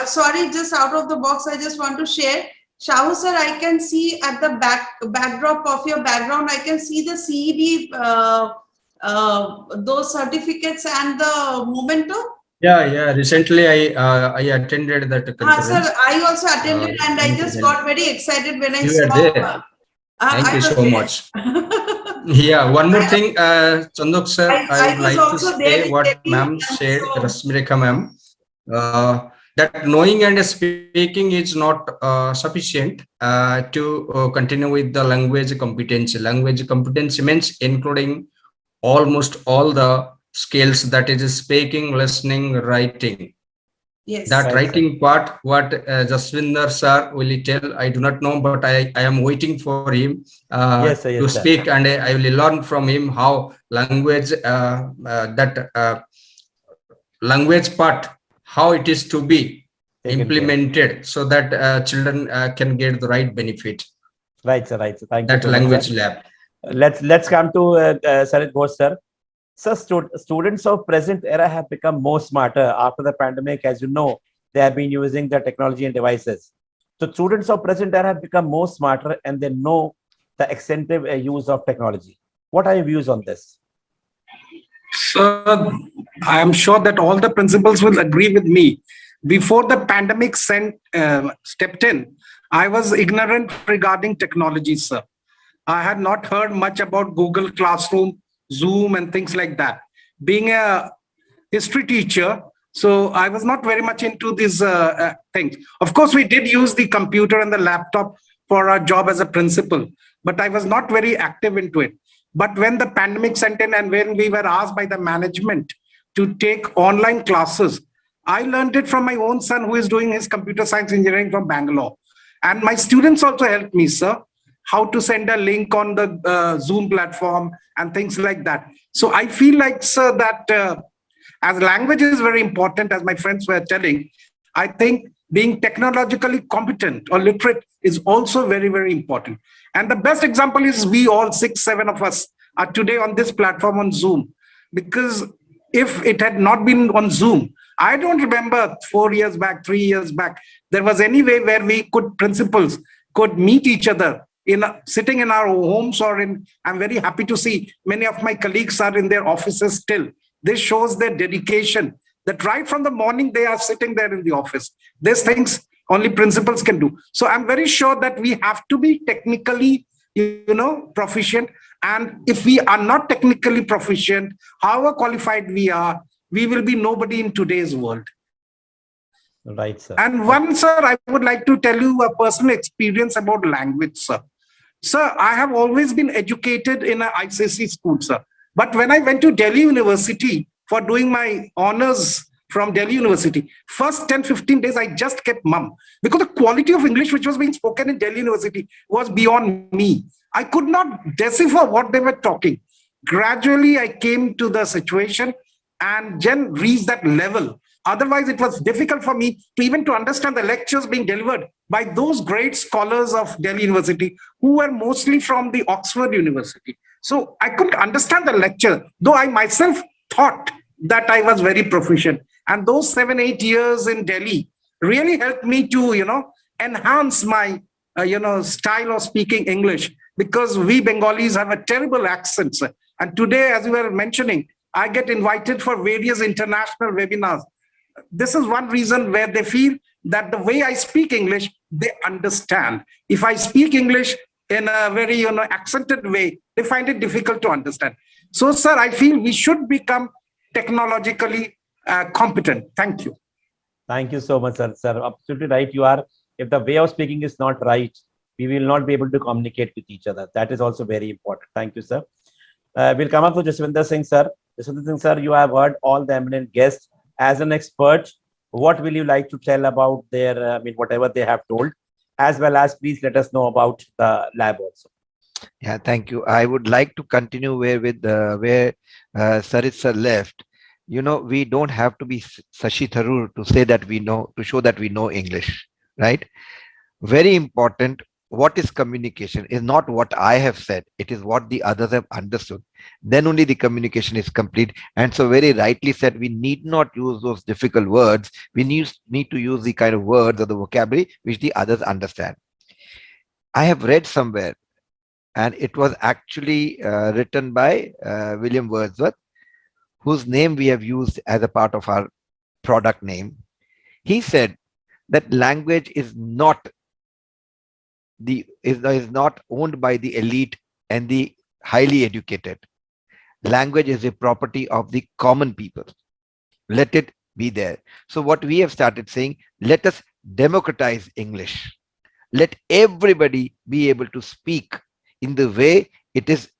Sorry, just out of the box, I just want to share. Shahu sir, I can see at the backdrop of your background, I can see the CED, those certificates and the memento. Yeah. Recently, I attended that conference. Sir, I also attended, and I just got very excited when I saw. There. Thank you so much. Yeah, one more thing, Chandhok sir, I would like to say what ma'am said, Rasmireka ma'am, that knowing and speaking is not sufficient to continue with the language competency. Language competency means including almost all the skills, that is speaking, listening, writing. Yes. That writing part, what Jaswinder sir will tell, I do not know, but I am waiting for him to speak, and I will learn from him how language, language part, how it is to be implemented, so that children can get the right benefit. Right, sir. Right, sir. Thank you. That language lab. Let's come to Sarit Ghosh sir. So students of present era have become more smarter after the pandemic. As you know, they have been using the technology and devices. So students of present era have become more smarter and they know the extensive use of technology. What are your views on this? So I am sure that all the principals will agree with me. Before the pandemic stepped in, I was ignorant regarding technology, sir. I had not heard much about Google Classroom, Zoom, and things like that. Being a history teacher, so I was not very much into these things. Of course, we did use the computer and the laptop for our job as a principal, but I was not very active into it. But when the pandemic set in and when we were asked by the management to take online classes, I learned it from my own son who is doing his computer science engineering from Bangalore. And my students also helped me, sir, how to send a link on the Zoom platform and things like that. So I feel like, sir, that as language is very important, as my friends were telling, I think being technologically competent or literate is also very, very important. And the best example is we all 6, 7 of us are today on this platform on Zoom. Because if it had not been on Zoom, I don't remember 4 years back, 3 years back, there was any way where we could, principals could meet each other sitting in our homes or in, I'm very happy to see many of my colleagues are in their offices still. This shows their dedication that right from the morning they are sitting there in the office. These things only principals can do. So I'm very sure that we have to be technically, proficient. And if we are not technically proficient, however qualified we are, we will be nobody in today's world. Right, sir. And one, sir, I would like to tell you a personal experience about language, sir. Sir, I have always been educated in an ICSE school, sir. But when I went to Delhi University for doing my honors from Delhi University, first 10, 15 days, I just kept mum. Because the quality of English which was being spoken in Delhi University was beyond me. I could not decipher what they were talking. Gradually, I came to the situation and then reached that level. Otherwise, it was difficult for me to even to understand the lectures being delivered by those great scholars of Delhi University who were mostly from the Oxford University. So I couldn't understand the lecture, though I myself thought that I was very proficient. And those 7, 8 years in Delhi really helped me to, enhance my, style of speaking English, because we Bengalis have a terrible accent. And today, as you were mentioning, I get invited for various international webinars. This is one reason where they feel that the way I speak English, they understand. If I speak English in a very accented way, they find it difficult to understand. So, sir, I feel we should become technologically competent. Thank you. Thank you so much, sir. Sir, absolutely right. You are. If the way of speaking is not right, we will not be able to communicate with each other. That is also very important. Thank you, sir. We'll come up to Jaswinder Singh, sir. Jaswinder Singh, sir, you have heard all the eminent guests. As an expert, what will you like to tell about their, whatever they have told, as well as please let us know about the lab also. Yeah, thank you. I would like to continue where Sarit sir left. We don't have to be Sashi Tharoor to say that we know, to show that we know English, right? Very important. What is communication is not what I have said, it is what the others have understood. Then only the communication is complete. And so very rightly said, we need not use those difficult words. We need to use the kind of words or the vocabulary which the others understand. I have read somewhere, and it was actually written by William Wordsworth, whose name we have used as a part of our product name. He said that language is not owned by the elite and the highly educated. Language is a property of the common people. Let it be there. So what we have started saying, let us democratize English. Let everybody be able to speak in the way it is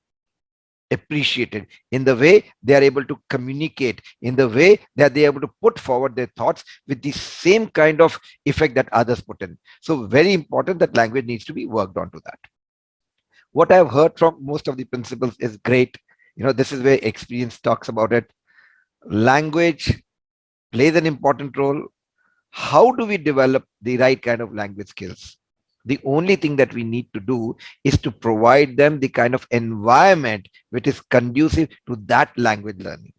appreciated, in the way they are able to communicate, in the way that they are able to put forward their thoughts with the same kind of effect that others put in. So very important that language needs to be worked on to that. What I've heard from most of the principals is great. This is where experience talks about it. Language plays an important role. How do we develop the right kind of language skills? The only thing that we need to do is to provide them the kind of environment which is conducive to that language learning.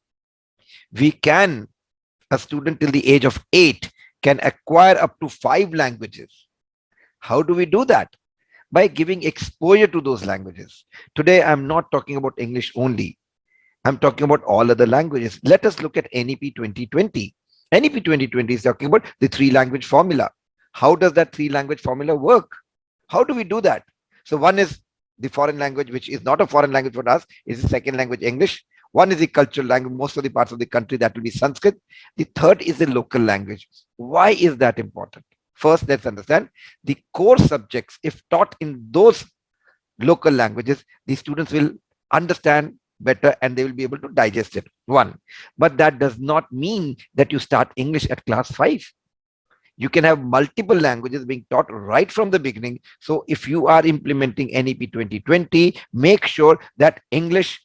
A student till the age of 8 can acquire up to 5 languages. How do we do that? By giving exposure to those languages. Today, I'm not talking about English only. I'm talking about all other languages. Let us look at NEP 2020. NEP 2020 is talking about the three language formula. How does that three language formula work? How do we do that? So one is the foreign language, which is not a foreign language for us, is the second language English. One is the cultural language, most of the parts of the country, that will be Sanskrit. The third is the local language. Why is that important? First, let's understand the core subjects. If taught in those local languages, the students will understand better and they will be able to digest it. One, but that does not mean that you start English at class 5. You can have multiple languages being taught right from the beginning. So if you are implementing NEP 2020, make sure that English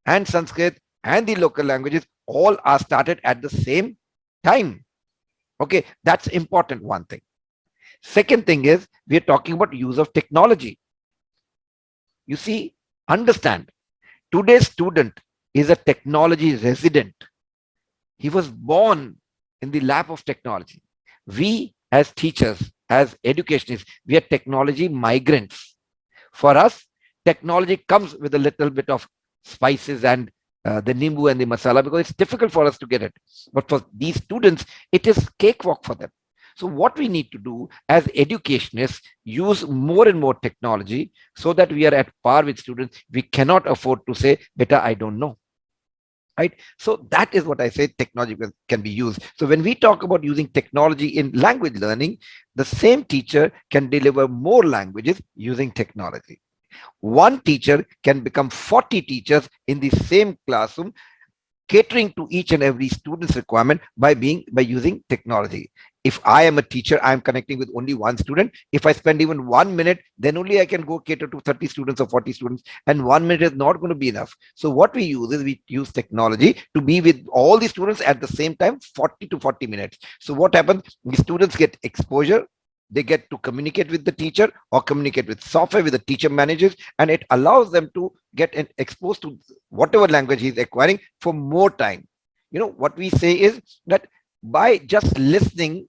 and Sanskrit and the local languages all are started at the same time. Okay, that's important, one thing. Second thing is, we are talking about use of technology. You see, understand, today's student is a technology resident. He was born in the lap of technology. We as teachers, as educationists, we are technology migrants. For us, technology comes with a little bit of spices and the nimbu and the masala, because it's difficult for us to get it. But for these students, it is cakewalk for them. So what we need to do as educationists, use more and more technology so that we are at par with students. We cannot afford to say, beta, I don't know. Right? So that is what I say, technology can be used. So when we talk about using technology in language learning, the same teacher can deliver more languages using technology. One teacher can become 40 teachers in the same classroom, catering to each and every student's requirement by using technology. If I am a teacher, I am connecting with only one student. If I spend even 1 minute, then only I can go cater to 30 students or 40 students, and 1 minute is not going to be enough. So what we use is, we use technology to be with all the students at the same time, 40 to 40 minutes. So what happens? The students get exposure, they get to communicate with the teacher or communicate with software, with the teacher managers, and it allows them to get exposed to whatever language he's acquiring for more time. You know, what we say is that by just listening,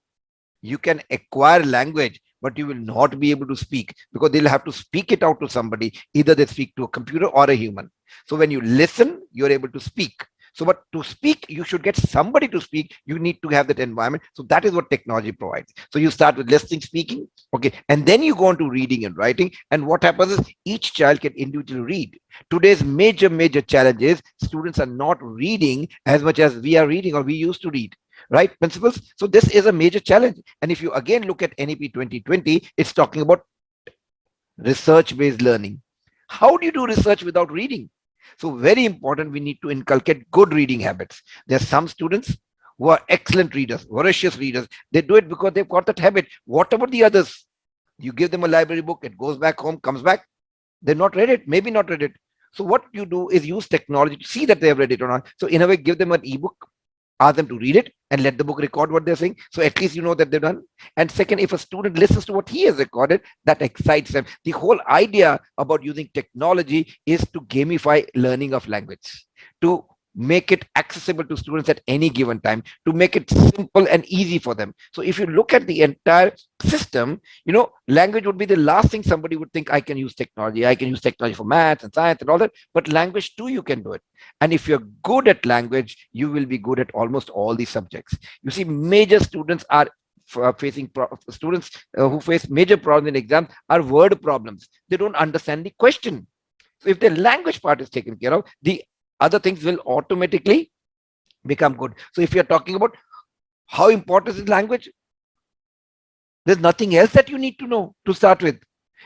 you can acquire language, but you will not be able to speak, because they'll have to speak it out to somebody. Either they speak to a computer or a human. So when you listen, you're able to speak. So, but to speak, you should get somebody to speak. You need to have that environment. So that is what technology provides. So you start with listening, speaking, okay, and then you go on to reading and writing. And what happens is, each child can individually read. Today's major challenge is, students are not reading as much as we are reading, or we used to read. Right, principals? So this is a major challenge. And if you again look at NEP 2020, it's talking about research-based learning. How do you do research without reading? So very important, we need to inculcate good reading habits. There are some students who are excellent readers, voracious readers. They do it because they've got that habit. What about the others? You give them a library book, it goes back home, comes back, they've not read it, maybe not read it. So what you do is use technology to see that they have read it or not. So in a way, give them an ebook, ask them to read it, and let the book record what they're saying. So at least you know that they've done. And second, if a student listens to what he has recorded, that excites them. The whole idea about using technology is to gamify learning of language, to make it accessible to students at any given time, to make it simple and easy for them. So if you look at the entire system, you know, language would be the last thing somebody would think, I can use technology. I can use technology for math and science and all that. But language too, you can do it. And if you're good at language, you will be good at almost all the subjects. You see, major students are students who face major problems in exams are word problems. They don't understand the question. So if the language part is taken care of, the other things will automatically become good. So if you're talking about how important is language, there's nothing else that you need to know to start with.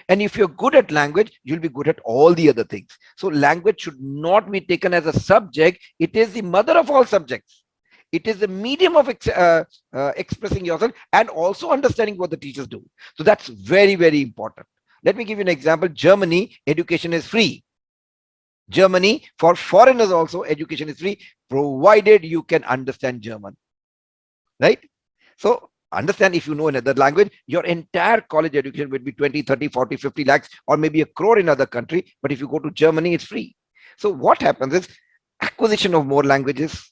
And if you're good at language, you'll be good at all the other things. So language should not be taken as a subject. It is the mother of all subjects. It is the medium of expressing yourself and also understanding what the teachers do. So that's very, very important. Let me give you an example. Germany, education is free. Germany, for foreigners also, education is free, provided you can understand German. Right? So understand, if you know another language, your entire college education will be 20, 30, 40, 50 lakhs, or maybe a crore in other country. But if you go to Germany, it's free. So what happens is, acquisition of more languages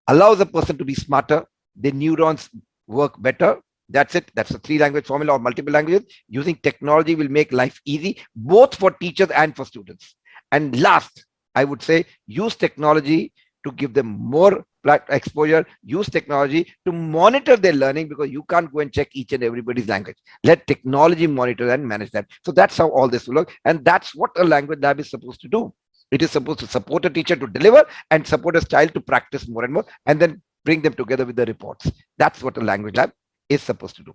allows a person to be smarter. The neurons work better. That's it. That's the 3 language formula or multiple languages. Using technology will make life easy, both for teachers and for students. And last, I would say, use technology to give them more exposure. Use technology to monitor their learning, because you can't go and check each and everybody's language. Let technology monitor and manage that. So that's how all this will work. And that's what a language lab is supposed to do. It is supposed to support a teacher to deliver and support a child to practice more and more, and then bring them together with the reports. That's what a language lab is supposed to do.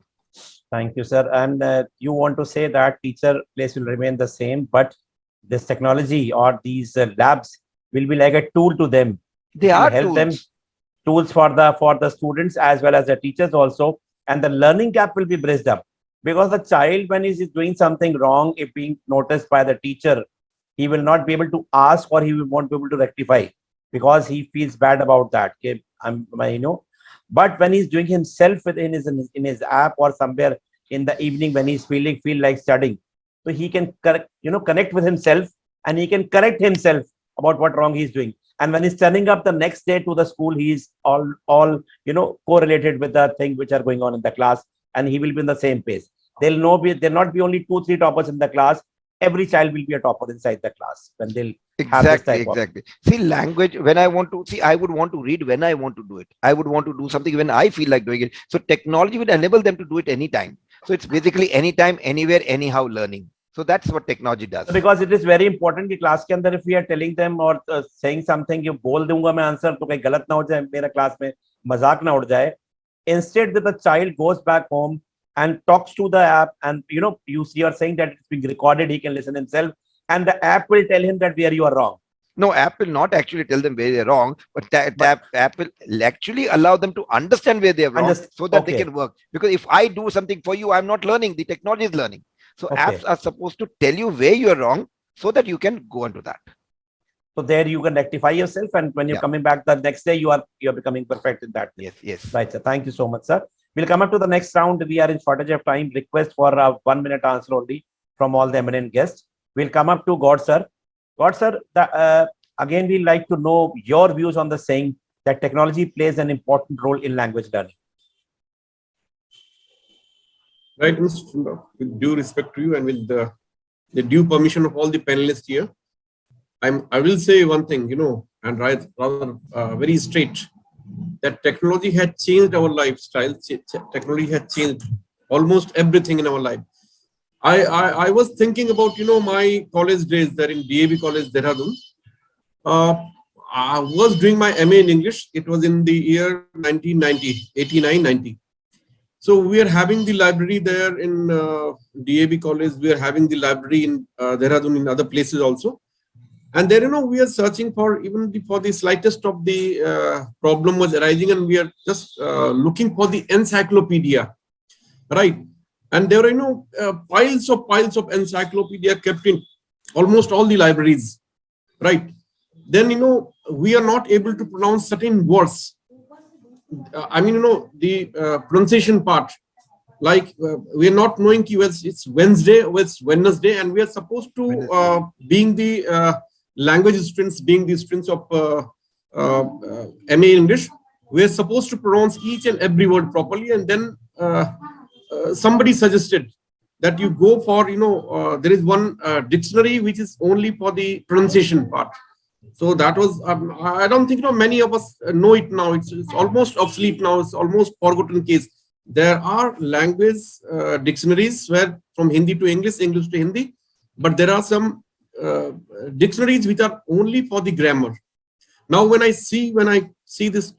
Thank you, sir. And you want to say that teacher place will remain the same, but this technology or these labs will be like a tool to them. They It will are help them, tools. tools for the students as well as the teachers also, and the learning gap will be bridged up, because the child, when he is doing something wrong, if being noticed by the teacher, he will not be able to ask, or he will won't be able to rectify, because he feels bad about that. Okay, but when he's doing himself within his app or somewhere in the evening when he's feel like studying, so he can correct, connect with himself, and he can correct himself about what wrong he's doing. And when he's turning up the next day to the school, he's all correlated with the thing which are going on in the class, and he will be in the same pace. There'll not be only 2-3 toppers in the class. Every child will be a topper inside the class when they'll have this Exactly, type of. exactly. See, language, when I want to see, I would want to read when I want to do it. I would want to do something when I feel like doing it. So technology would enable them to do it anytime. So it's basically anytime, anywhere, anyhow learning. So that's what technology does. Because it is very important कि class के अंदर if we are telling them or saying something, you बोल दूंगा मैं answer तो कहीं गलत ना हो जाए, मेरा class में मजाक ना उड़ जाए. Instead, that the child goes back home and talks to the app, and you are saying that it's being recorded, he can listen himself, and the app will tell him that where you are wrong. No, app will not actually tell them where they're wrong, but app will actually allow them to understand where they're wrong, so that they Okay. can work. Because if I do something for you, I'm not learning. The technology is learning. So Okay. apps are supposed to tell you where you're wrong, so that you can go into that. So there you can rectify yourself, and when you're Yeah. coming back the next day, you're becoming perfect in that. Yes, yes. Right, sir. Thank you so much, sir. We'll come up to the next round. We are in shortage of time. Request for a 1-minute answer only from all the eminent guests. We'll come up to God, sir. God, sir, again, we'd like to know your views on the saying that technology plays an important role in language learning. Right, Mr. Chandhok, with due respect to you and with the due permission of all the panelists here, I will say one thing, and rather very straight, that technology had changed our lifestyle. Technology had changed almost everything in our life. I was thinking about, my college days there in DAB College, Dehradun. I was doing my MA in English. It was in the year 1990, 89, 90. So we are having the library there in DAB College. We are having the library in Dehradun, in other places also. And there, we are searching for for the slightest of the problem was arising, and we are just looking for the encyclopedia, right? And there are, piles of encyclopedia kept in almost all the libraries, right? Then, we are not able to pronounce certain words. The pronunciation part, like we are not knowing it's Wednesday or it's Wednesday, and we are supposed to, being the language students, being the students of MA English, we are supposed to pronounce each and every word properly. And then somebody suggested that you go for, there is one dictionary which is only for the pronunciation part. So that was, I don't think many of us know it now. It's almost obsolete now. It's almost forgotten case. There are language dictionaries where from Hindi to English, English to Hindi, but there are some dictionaries which are only for the grammar. Now, when I see this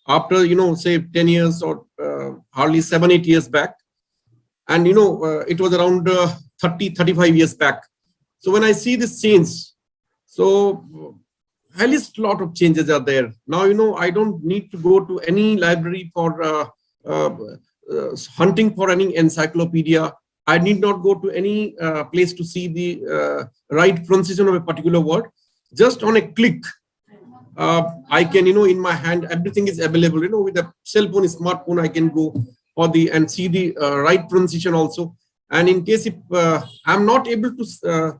after say 10 years or hardly 7-8 years back, and it was around 30-35 years back. So when I see this change, so at least a lot of changes are there. Now, I don't need to go to any library for hunting for any encyclopedia. I need not go to any place to see the right pronunciation of a particular word. Just on a click, I can, in my hand, everything is available. With a cell phone, smartphone, I can go for and see the right pronunciation also. And in case if I'm not able to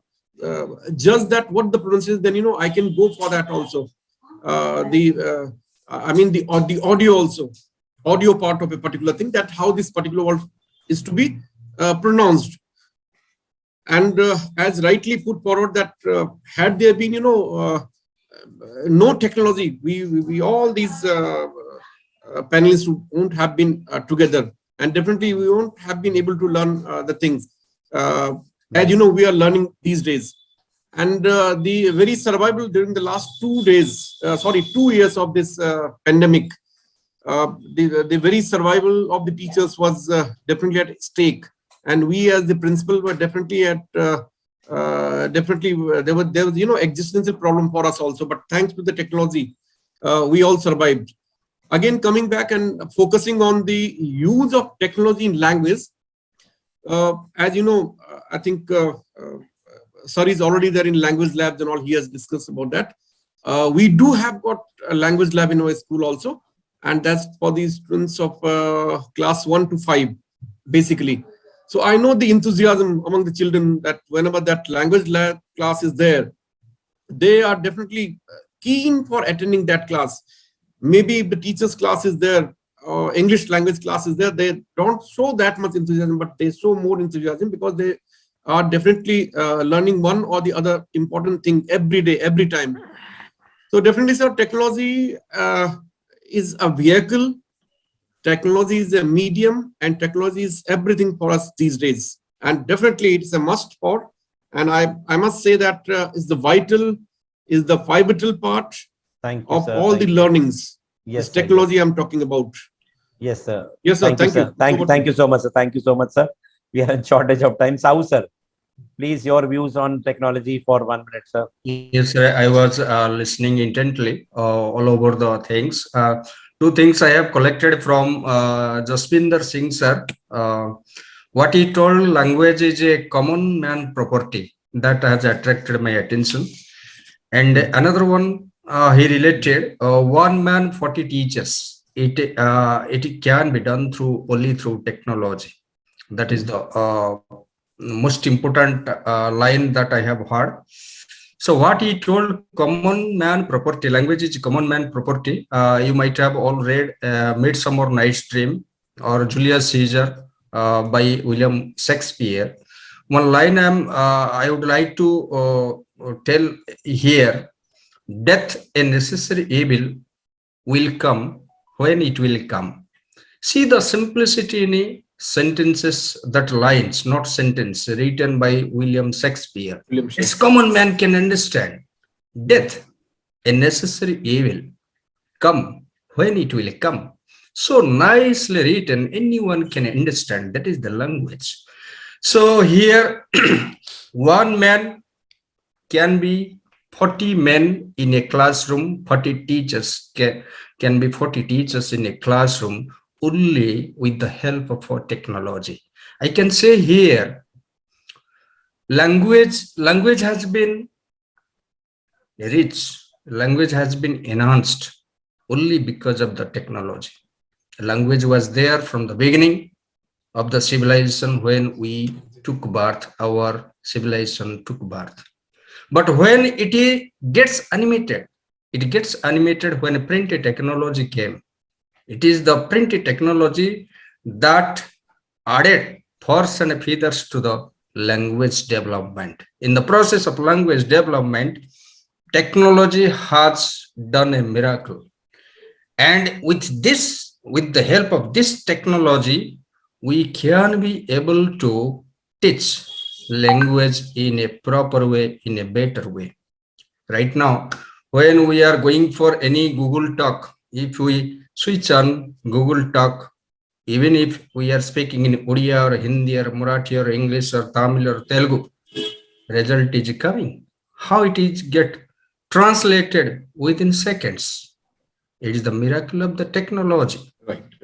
judge that what the pronunciation, then I can go for that also. The audio also. audio part of a particular thing, that how this particular word is to be pronounced. And as rightly put forward, that had there been, no technology, we all these panelists won't have been together, and definitely we won't have been able to learn the things. As you know, we are learning these days. And the very survival during the last 2 years of this pandemic, the very survival of the teachers was definitely at stake. And we as the principal were definitely at, there was, existential problem for us also. But thanks to the technology, we all survived. Again, coming back and focusing on the use of technology in language, as you know, I think Sir is already there in language labs and all. He has discussed about that. We do have got a language lab in our school also, and that's for the students of class 1 to 5, basically. So I know the enthusiasm among the children that whenever that language lab class is there, they are definitely keen for attending that class. Maybe if the teacher's class is there, or English language class is there, they don't show that much enthusiasm, but they show more enthusiasm because they are definitely learning one or the other important thing every day, every time. So definitely, sir, technology is a vehicle, technology is a medium, and technology is everything for us these days. And definitely it's a must for, and I must say that is the pivotal part of all the learnings. Yes, this technology I'm talking about. Yes, sir. Yes, sir. Thank you. Thank you so much, sir. Thank you so much, sir. We are in shortage of time. Sau, sir, please, your views on technology for 1 minute, sir. Yes, sir. I was listening intently all over the things. Two things I have collected from Jaswinder Singh, sir. What he told, language is a common man property. That has attracted my attention. And another one, he related, one man, 40 teachers. It can be done only through technology. That is the most important line that I have heard. So what he told, common man property, language is common man property. You might have all read Midsummer Night's Dream or Julius Caesar by William Shakespeare. One line I would like to tell here: death, a necessary evil, will come when it will come. See the simplicity in sentences, that lines, not sentence, written by William Shakespeare. As common man can understand, death, a necessary evil, come when it will come. So nicely written, anyone can understand. That is the language. So here, one man can be 40 men in a classroom, 40 teachers can be 40 teachers in a classroom, only with the help of technology. I can say here, language has been rich, language has been enhanced only because of the technology. Language was there from the beginning of the civilization. When we took birth, our civilization took birth. But when it gets animated when printed technology came. It is the printed technology that added force and feathers to the language development. In the process of language development, technology has done a miracle. And with the help of this technology, we can be able to teach language in a proper way, in a better way. Right now, when we are going for any Google Talk, if we switch on Google Talk, even if we are speaking in Odia or Hindi or Marathi or English or Tamil or Telugu, result is coming. How it is get translated within seconds. It is the miracle of the technology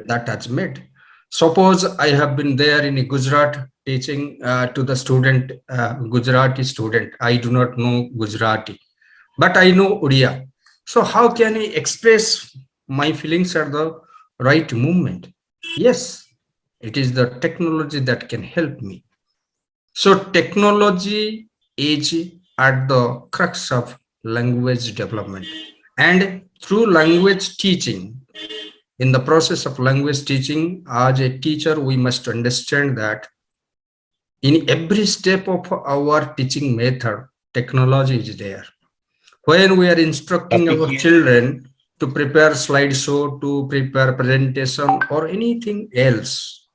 that has made. Suppose I have been there in Gujarat teaching to the student, Gujarati student. I do not know Gujarati, but I know Odia. So how can I express my feelings at the right moment? Yes, it is the technology that can help me. So technology is at the crux of language development. And through language teaching, in the process of language teaching, as a teacher, we must understand that in every step of our teaching method, technology is there. When we are instructing our children to prepare slideshow, to prepare presentation or anything else,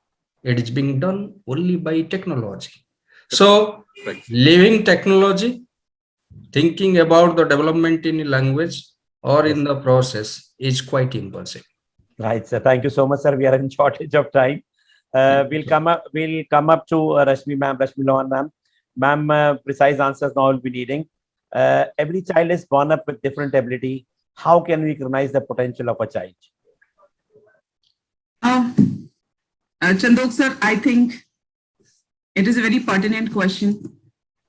it is being done only by technology. So leaving technology, thinking about the development in language or in the process is quite impossible. Right, sir. Thank you so much, sir. We are in shortage of time. We'll come up to Rashmi ma'am, Rashmi Lohan ma'am. Ma'am, precise answers now will be needing. Every child is born up with different ability. How can we recognize the potential of a child? Chandok sir, I think it is a very pertinent question,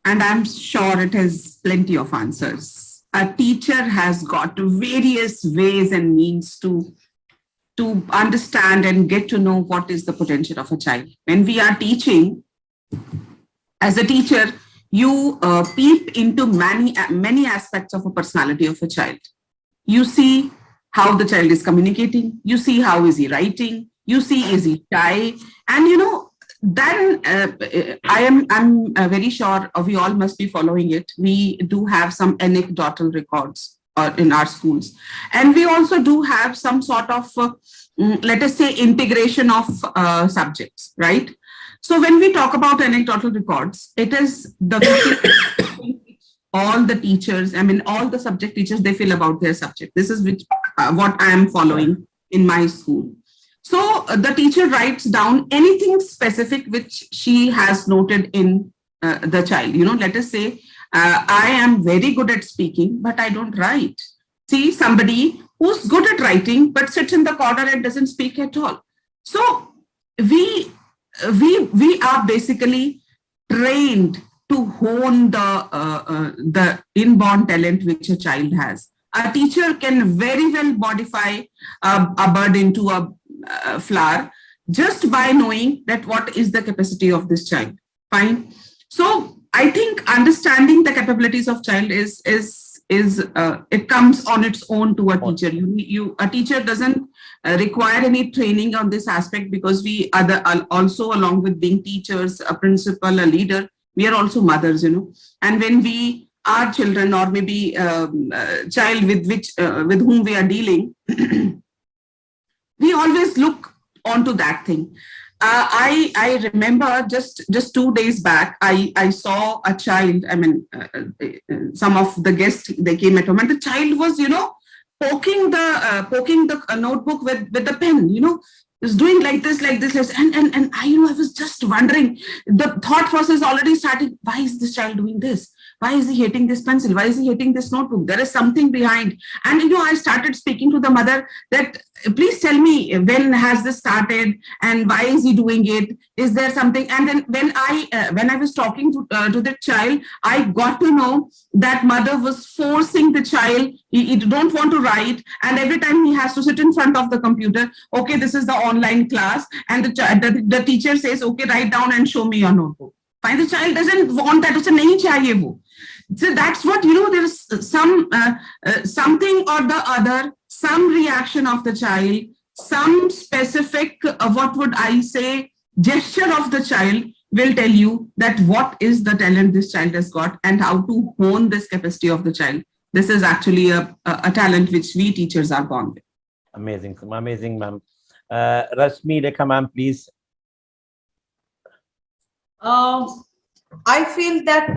and I'm sure it has plenty of answers. A teacher has got various ways and means to understand and get to know what is the potential of a child. When we are teaching, as a teacher, you peep into many aspects of a personality of a child. You see how the child is communicating. You see how is he writing. You see, is he shy? And then I'm very sure we all must be following it. We do have some anecdotal records in our schools, and we also do have some sort of let us say integration of subjects, right? So when we talk about anecdotal records, it is the way all the teachers, I mean, all the subject teachers, they feel about their subject. This is what I am following in my school. So the teacher writes down anything specific which she has noted in the child. Let us say, I am very good at speaking, but I don't write. See, somebody who's good at writing, but sits in the corner and doesn't speak at all. So we are basically trained to hone the inborn talent which a child has. A teacher can very well modify a bird into a flower just by knowing that what is the capacity of this child. Fine. So I think understanding the capabilities of child is it comes on its own to a teacher. A teacher doesn't require any training on this aspect, because we are also, along with being teachers, a principal, a leader, we are also mothers, and when we are children, or maybe child with whom we are dealing, we always look onto that thing. I remember just 2 days back, I saw a child. I mean, some of the guests, they came at home, and the child was, poking the notebook with the pen. Is doing like this, and I was just wondering. The thought process already started. Why is this child doing this? Why is he hating this pencil? Why is he hating this notebook? There is something behind. And I started speaking to the mother that, please tell me, when has this started and why is he doing it? Is there something? And then when I was talking to the child, I got to know that mother was forcing the child. He don't want to write, and every time he has to sit in front of the computer. Okay, this is the online class, and the teacher says, okay, write down and show me your notebook. Fine, the child doesn't want that. Usse nahi chahiye wo. So that's what, there's some something or the other, some reaction of the child, some specific, what would I say, gesture of the child will tell you that what is the talent this child has got and how to hone this capacity of the child. This is actually a talent which we teachers are born with. Amazing, ma'am. Rashmi Rekha ma'am, please. I feel that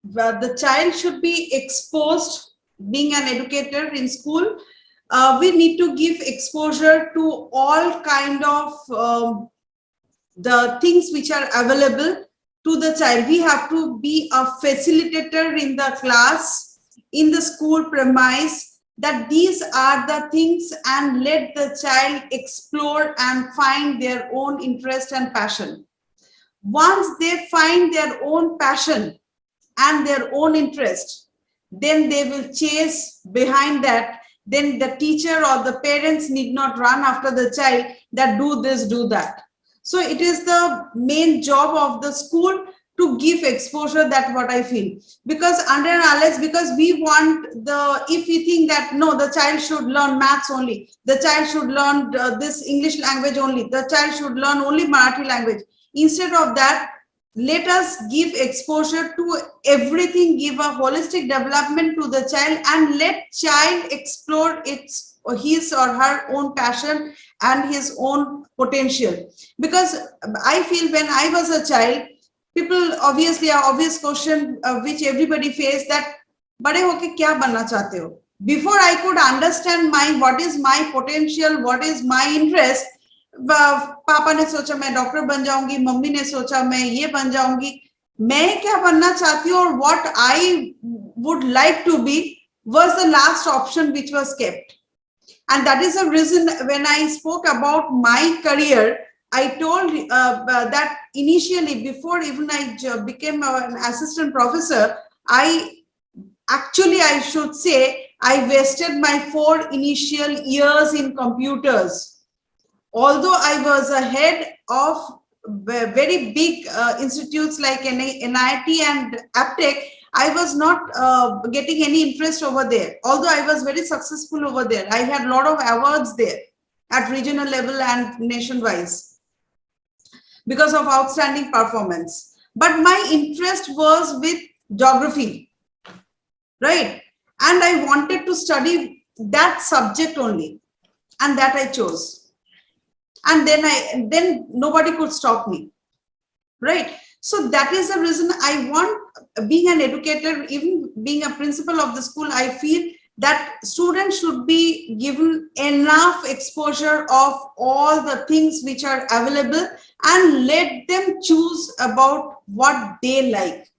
the child should be exposed. Being an educator in school, we need to give exposure to all kind of the things which are available to the child. We have to be a facilitator in the class, in the school premise, that these are the things, and let the child explore and find their own interest and passion. Once they find their own passion and their own interest, then they will chase behind that. Then the teacher or the parents need not run after the child that do this, do that. So it is the main job of the school to give exposure. That what I feel, because under and unless, because we want the, if we think that no, the child should learn maths only, the child should learn this English language only, the child should learn only Marathi language. Instead of that, let us give exposure to everything, give a holistic development to the child, and let child explore his or her own passion and his own potential. Because I feel when I was a child, people obviously are obvious question which everybody face, that bade hoke kya banna chahte ho? Before I could understand what is my potential, what is my interest, पापा ने सोचा मैं doctor बन जाऊंगी, mummy ने सोचा मैं ये बन जाऊंगी, मैं क्या बनना चाहती हूँ और what I would like to be was the last option which was kept. And that is the reason when I spoke about my career, I told that initially, before even I became an assistant professor, I should say, I wasted my 4 initial years in computers. Although I was a head of very big institutes like NIT and Aptech, I was not getting any interest over there. Although I was very successful over there, I had a lot of awards there at regional level and nationwide because of outstanding performance. But my interest was with geography, right? And I wanted to study that subject only, and that I chose. And then nobody could stop me, right? So that is the reason I want, being an educator, even being a principal of the school, I feel that students should be given enough exposure of all the things which are available, and let them choose about what they like.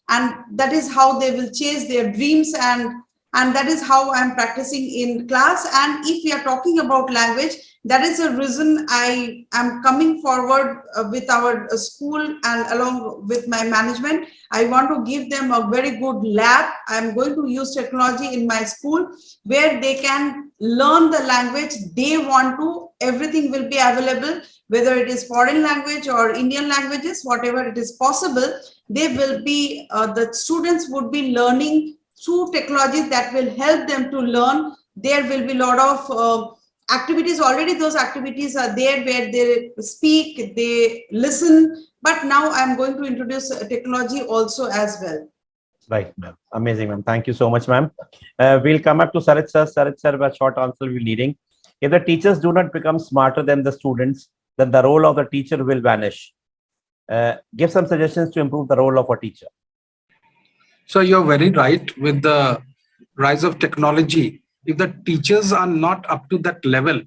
And that is how they will chase their dreams, and that is how I'm practicing in class. And if we are talking about language, that is the reason I am coming forward with our school, and along with my management, I want to give them a very good lab. I'm going to use technology in my school where they can learn the language they want to. Everything will be available, whether it is foreign language or Indian languages, whatever it is possible. They will be, the students would be learning through technologies that will help them to learn. There will be a lot of activities. Already those activities are there where they speak, they listen, but now I'm going to introduce technology also as well. Right, ma'am. Amazing, ma'am. Thank you so much, ma'am. We'll come up to Sarit sir. Sarit sir, a short answer we'll be needing. If the teachers do not become smarter than the students, then the role of the teacher will vanish. Give some suggestions to improve the role of a teacher. So you're very right. With the rise of technology, if the teachers are not up to that level,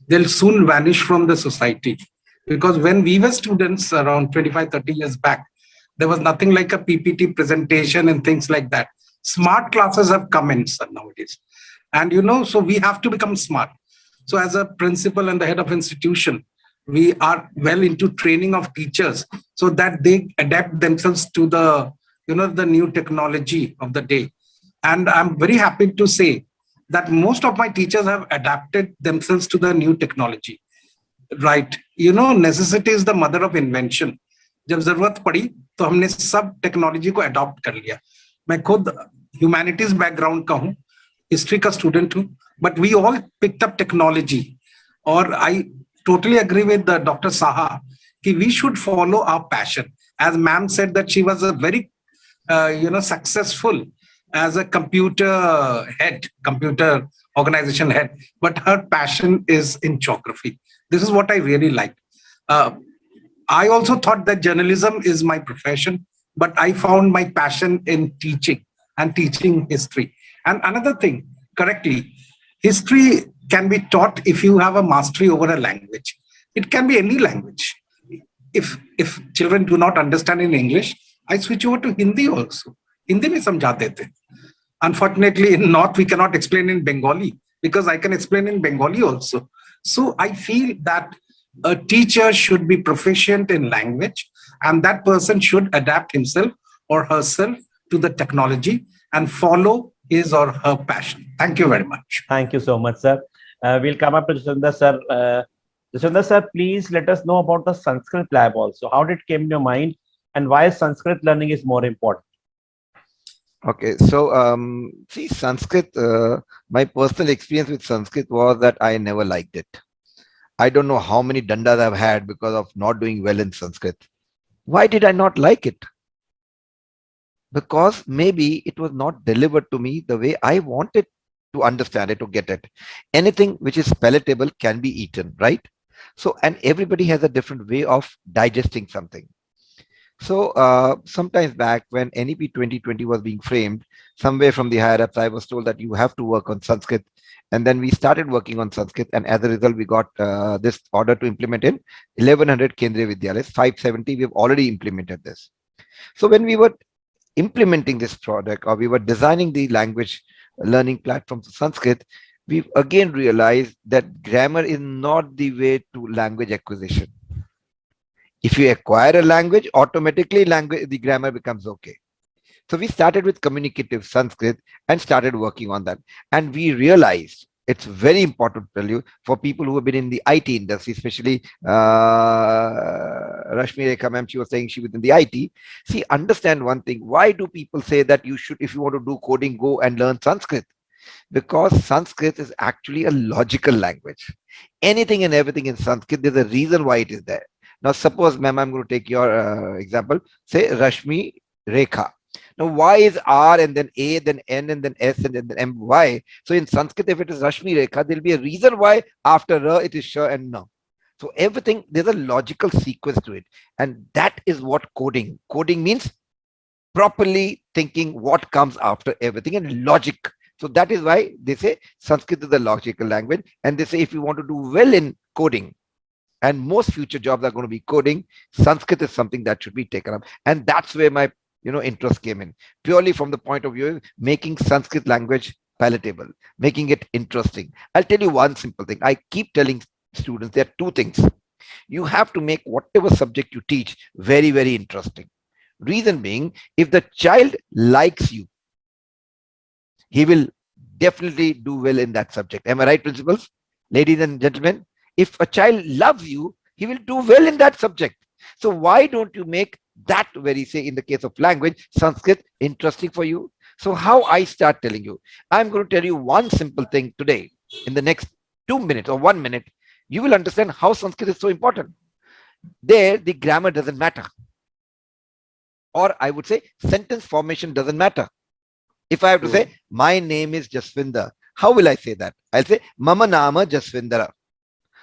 they'll soon vanish from the society. Because when we were students around 25, 30 years back, there was nothing like a PPT presentation and things like that. Smart classes have come in nowadays. And so we have to become smart. So as a principal and the head of institution, we are well into training of teachers so that they adapt themselves to the the new technology of the day. And I'm very happy to say that most of my teachers have adapted themselves to the new technology. Right. Necessity is the mother of invention. जब जरूरत पड़ी तो हमने सब technology को adopt कर लिया. मैं खुद ह्यूमैनिटीज बैकग्राउंड का हूँ, हिस्ट्री का स्टूडेंट हूँ, but we all picked up technology. और I totally agree with Dr. Saha कि we should follow our passion. As ma'am said that she was a very successful as a computer organization head, but her passion is in geography. This is what I really like. I also thought that journalism is my profession, but I found my passion in teaching and teaching history. And another thing, correctly, history can be taught if you have a mastery over a language. It can be any language. If children do not understand in English, I switch over to Hindi also. Hindi mein samjha dete. Unfortunately, in North, we cannot explain in Bengali because I can explain in Bengali also. So I feel that a teacher should be proficient in language, and that person should adapt himself or herself to the technology and follow his or her passion. Thank you very much. Thank you so much, sir. We'll come up to Jashwendra sir. Jashwendra sir, please let us know about the Sanskrit lab also. How did it came in your mind and why Sanskrit learning is more important? Okay, so see, Sanskrit, my personal experience with Sanskrit was that I never liked it. I don't know how many dandas I've had because of not doing well in Sanskrit. Why did I not like it? Because maybe it was not delivered to me the way I wanted to understand it, to get it. Anything which is palatable can be eaten, right? So, and everybody has a different way of digesting something. So, sometimes back when NEP 2020 was being framed, somewhere from the higher ups, I was told that you have to work on Sanskrit. And then we started working on Sanskrit. And as a result, we got this order to implement in 1100 Kendriya Vidyalayas, 570. We've already implemented this. So, when we were implementing this product, or we were designing the language learning platform for Sanskrit, we've again realized that grammar is not the way to language acquisition. If you acquire a language, automatically the grammar becomes okay. So we started with communicative Sanskrit and started working on that. And we realized it's very important to tell you for people who have been in the IT industry, especially Rashmi Rekha ma'am, she was saying she was in the IT. See, understand one thing. Why do people say that you should, if you want to do coding, go and learn Sanskrit? Because Sanskrit is actually a logical language. Anything and everything in Sanskrit, there's a reason why it is there. Now, suppose, ma'am, I'm going to take your example. Say Rashmi Rekha. Now, why is R and then A, then N, and then S, and then M, Y? So in Sanskrit, if it is Rashmi Rekha, there'll be a reason why after R it is Sh and Na. So everything, there's a logical sequence to it. And that is what coding means, properly thinking what comes after everything, and logic. So that is why they say Sanskrit is a logical language. And they say if you want to do well in coding, and most future jobs are going to be coding, Sanskrit is something that should be taken up. And that's where my interest came in, purely from the point of view of making Sanskrit language palatable, making it interesting. I'll tell you one simple thing. I keep telling students there are two things. You have to make whatever subject you teach very, very interesting. Reason being, if the child likes you, he will definitely do well in that subject. Am I right, principals? Ladies and gentlemen, if a child loves you, he will do well in that subject. So why don't you make that very, say, in the case of language, Sanskrit, interesting for you? So how I start telling you, I'm going to tell you one simple thing today. In the next 2 minutes or 1 minute, you will understand how Sanskrit is so important. There, the grammar doesn't matter. Or I would say sentence formation doesn't matter. If I have to say, my name is Jaswinder, how will I say that? I'll say, Mama Nama Jaswindara.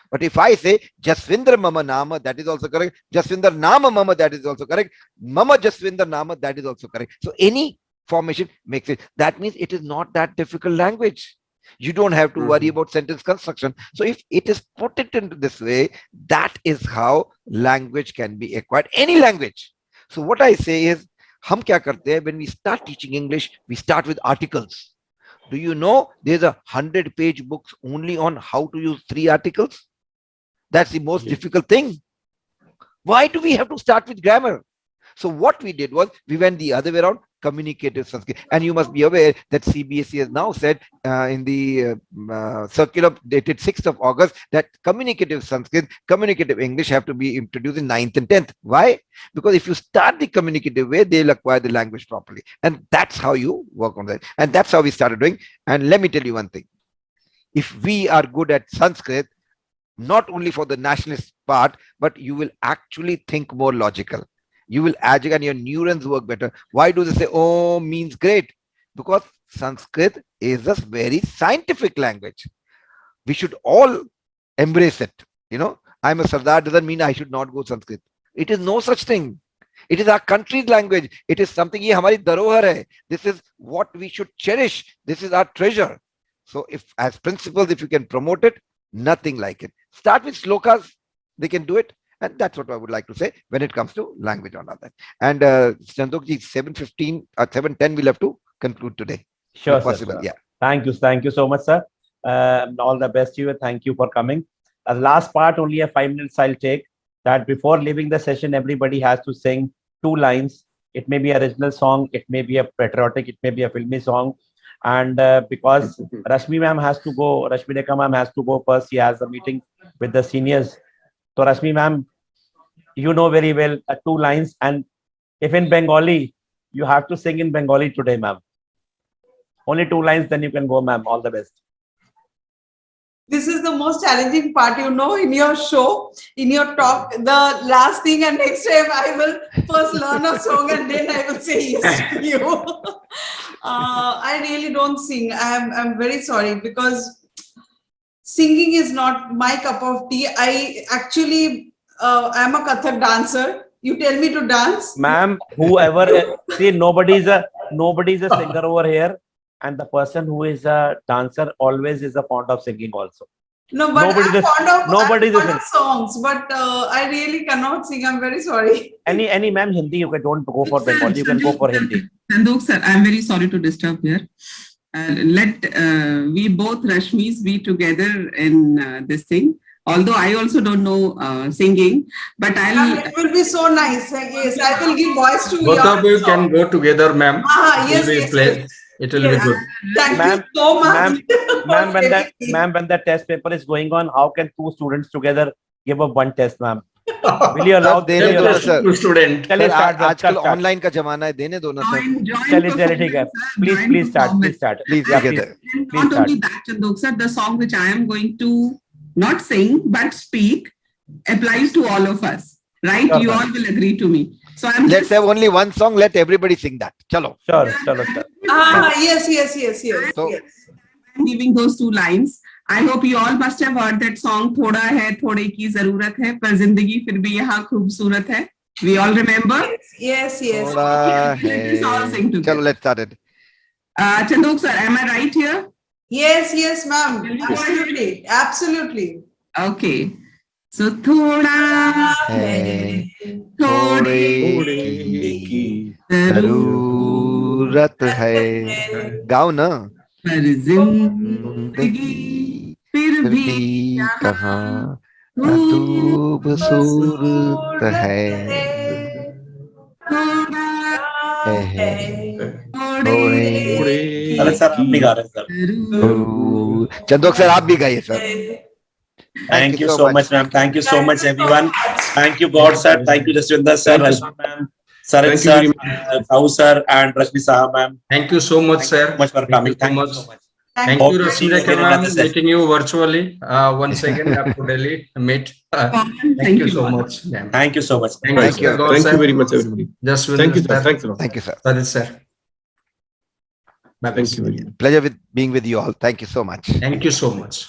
But if I say, Jaswinder Mama Nama, that is also correct. Jaswinder Nama Mama, that is also correct. Mama Jaswinder Nama, that is also correct. So any formation makes it. That means it is not that difficult language. You don't have to worry about sentence construction. So if it is put it into this way, that is how language can be acquired. Any language. So what I say is, हम क्या करते हैं, when we start teaching English, we start with articles. Do you know there's 100-page books only on how to use 3 articles? That's the most difficult thing. Why do we have to start with grammar? So what we did was we went the other way around, communicative Sanskrit. And you must be aware that CBSE has now said in the circular dated 6th of August that communicative Sanskrit, communicative English have to be introduced in 9th and 10th. Why? Because if you start the communicative way, they'll acquire the language properly. And that's how you work on that. And that's how we started doing. And let me tell you one thing. If we are good at Sanskrit, not only for the nationalist part, but you will actually think more logical. You will agile and your neurons work better. Why do they say, oh, means great? Because Sanskrit is a very scientific language. We should all embrace it. I'm a Sardar doesn't mean I should not go Sanskrit. It is no such thing. It is our country's language. It is something, ye hamari dharohar hai. This is what we should cherish. This is our treasure. So if as principles, if you can promote it, nothing like it. Start with slokas. They can do it. And that's what I would like to say when it comes to language on that. And Chandhok ji, 7:15 or 7:10, we'll have to conclude today. Sure, possible. sir. Yeah. Thank you so much, sir. All the best to you. Thank you for coming. Last part, only a 5 minutes I'll take. That before leaving the session, everybody has to sing 2 lines. It may be a original song, it may be a patriotic, it may be a filmy song. And because Rashmi ma'am has to go, Rashmi Rekha ma'am has to go first. She has a meeting with the seniors. So Rashmi ma'am, you know very well 2 lines, and If in Bengali, you have to sing in Bengali today, ma'am. Only 2 lines, then you can go, ma'am. All the best. This is the most challenging part, you know, in your show, in your talk. The last thing, and next time I will first learn a song and then I will say yes to you. I really don't sing. I'm very sorry, because singing is not my cup of tea. I actually am a Kathak dancer. You tell me to dance. Ma'am, whoever, see, nobody's a singer over here. And the person who is a dancer always is a fond of singing also. No, but Nobody's I'm nobody's fond a of songs, but I really cannot sing. I'm very sorry. Any ma'am, Hindi, you can, don't go for Bengali, you can go for Hindi. Chandhok sir, I'm very sorry to disturb here. Let we both Rashmis be together in this thing. Although I also don't know singing, but It will be so nice. Yes, I will give voice to Both your of you song. can go together, ma'am. Yes, yes, yes. It will be good. Thank Ma'am, you so much. Ma'am, when the test paper is going on, how can 2 students together give up one test, ma'am? Will you allow? देने दो ना sir. Student. चलिए sir, start, आजकल start. Online का जमाना है, देने दो ना सर. चलिए ठीक है. Please start. Please Yeah, together. And Please not start. only that, Chandhok sir, the song which I am going to not sing but speak applies to all of us, right? Sure, You ma'am. all will agree to me. So I'm Let's have only one song. Let everybody sing that. Chalo. Sure. Yes. So- Yes. I'm giving those 2 lines. I hope you all must have heard that song. थोड़ा है थोड़े की जरूरत है पर जिंदगी फिर भी यहाँ खूबसूरत है. We all remember? Yes. थोड़ा है. Let's all sing together. Chalo, let's start it. Chandhok sir, am I right here? Yes, ma'am. Absolutely. Okay. So थोड़ा है थोड़े की जरूरत है. गाओ ना. पर जिंदगी फिर भी कहाँ खूबसूरत है. अरे सर, आप भी गा रहे हैं सर. चंदोक सर, आप भी गाइए sir. Thank you so much, ma'am. Thank you so much, everyone. Thank you, God, sir. Thank you, Jaswinder sir, Rashmi ma'am, Sarit sir, Sahu sir, and Rashmi Saha ma'am. Thank you so much, sir. Much for coming. Thank you so much. Thank Hope you, to see you Rasina again in ma'am. another session. Meeting you virtually once again after Delhi meet. Thank you so much. ma'am. Thank you so much. Thank Thank you. God, Thank sir. you very much, everybody. Just Thank you, sir. Thanks a lot. Thank you, sir. Sarit sir. Bye. Thank you very much. Pleasure with being with you all. Thank you so much. Thank you so much.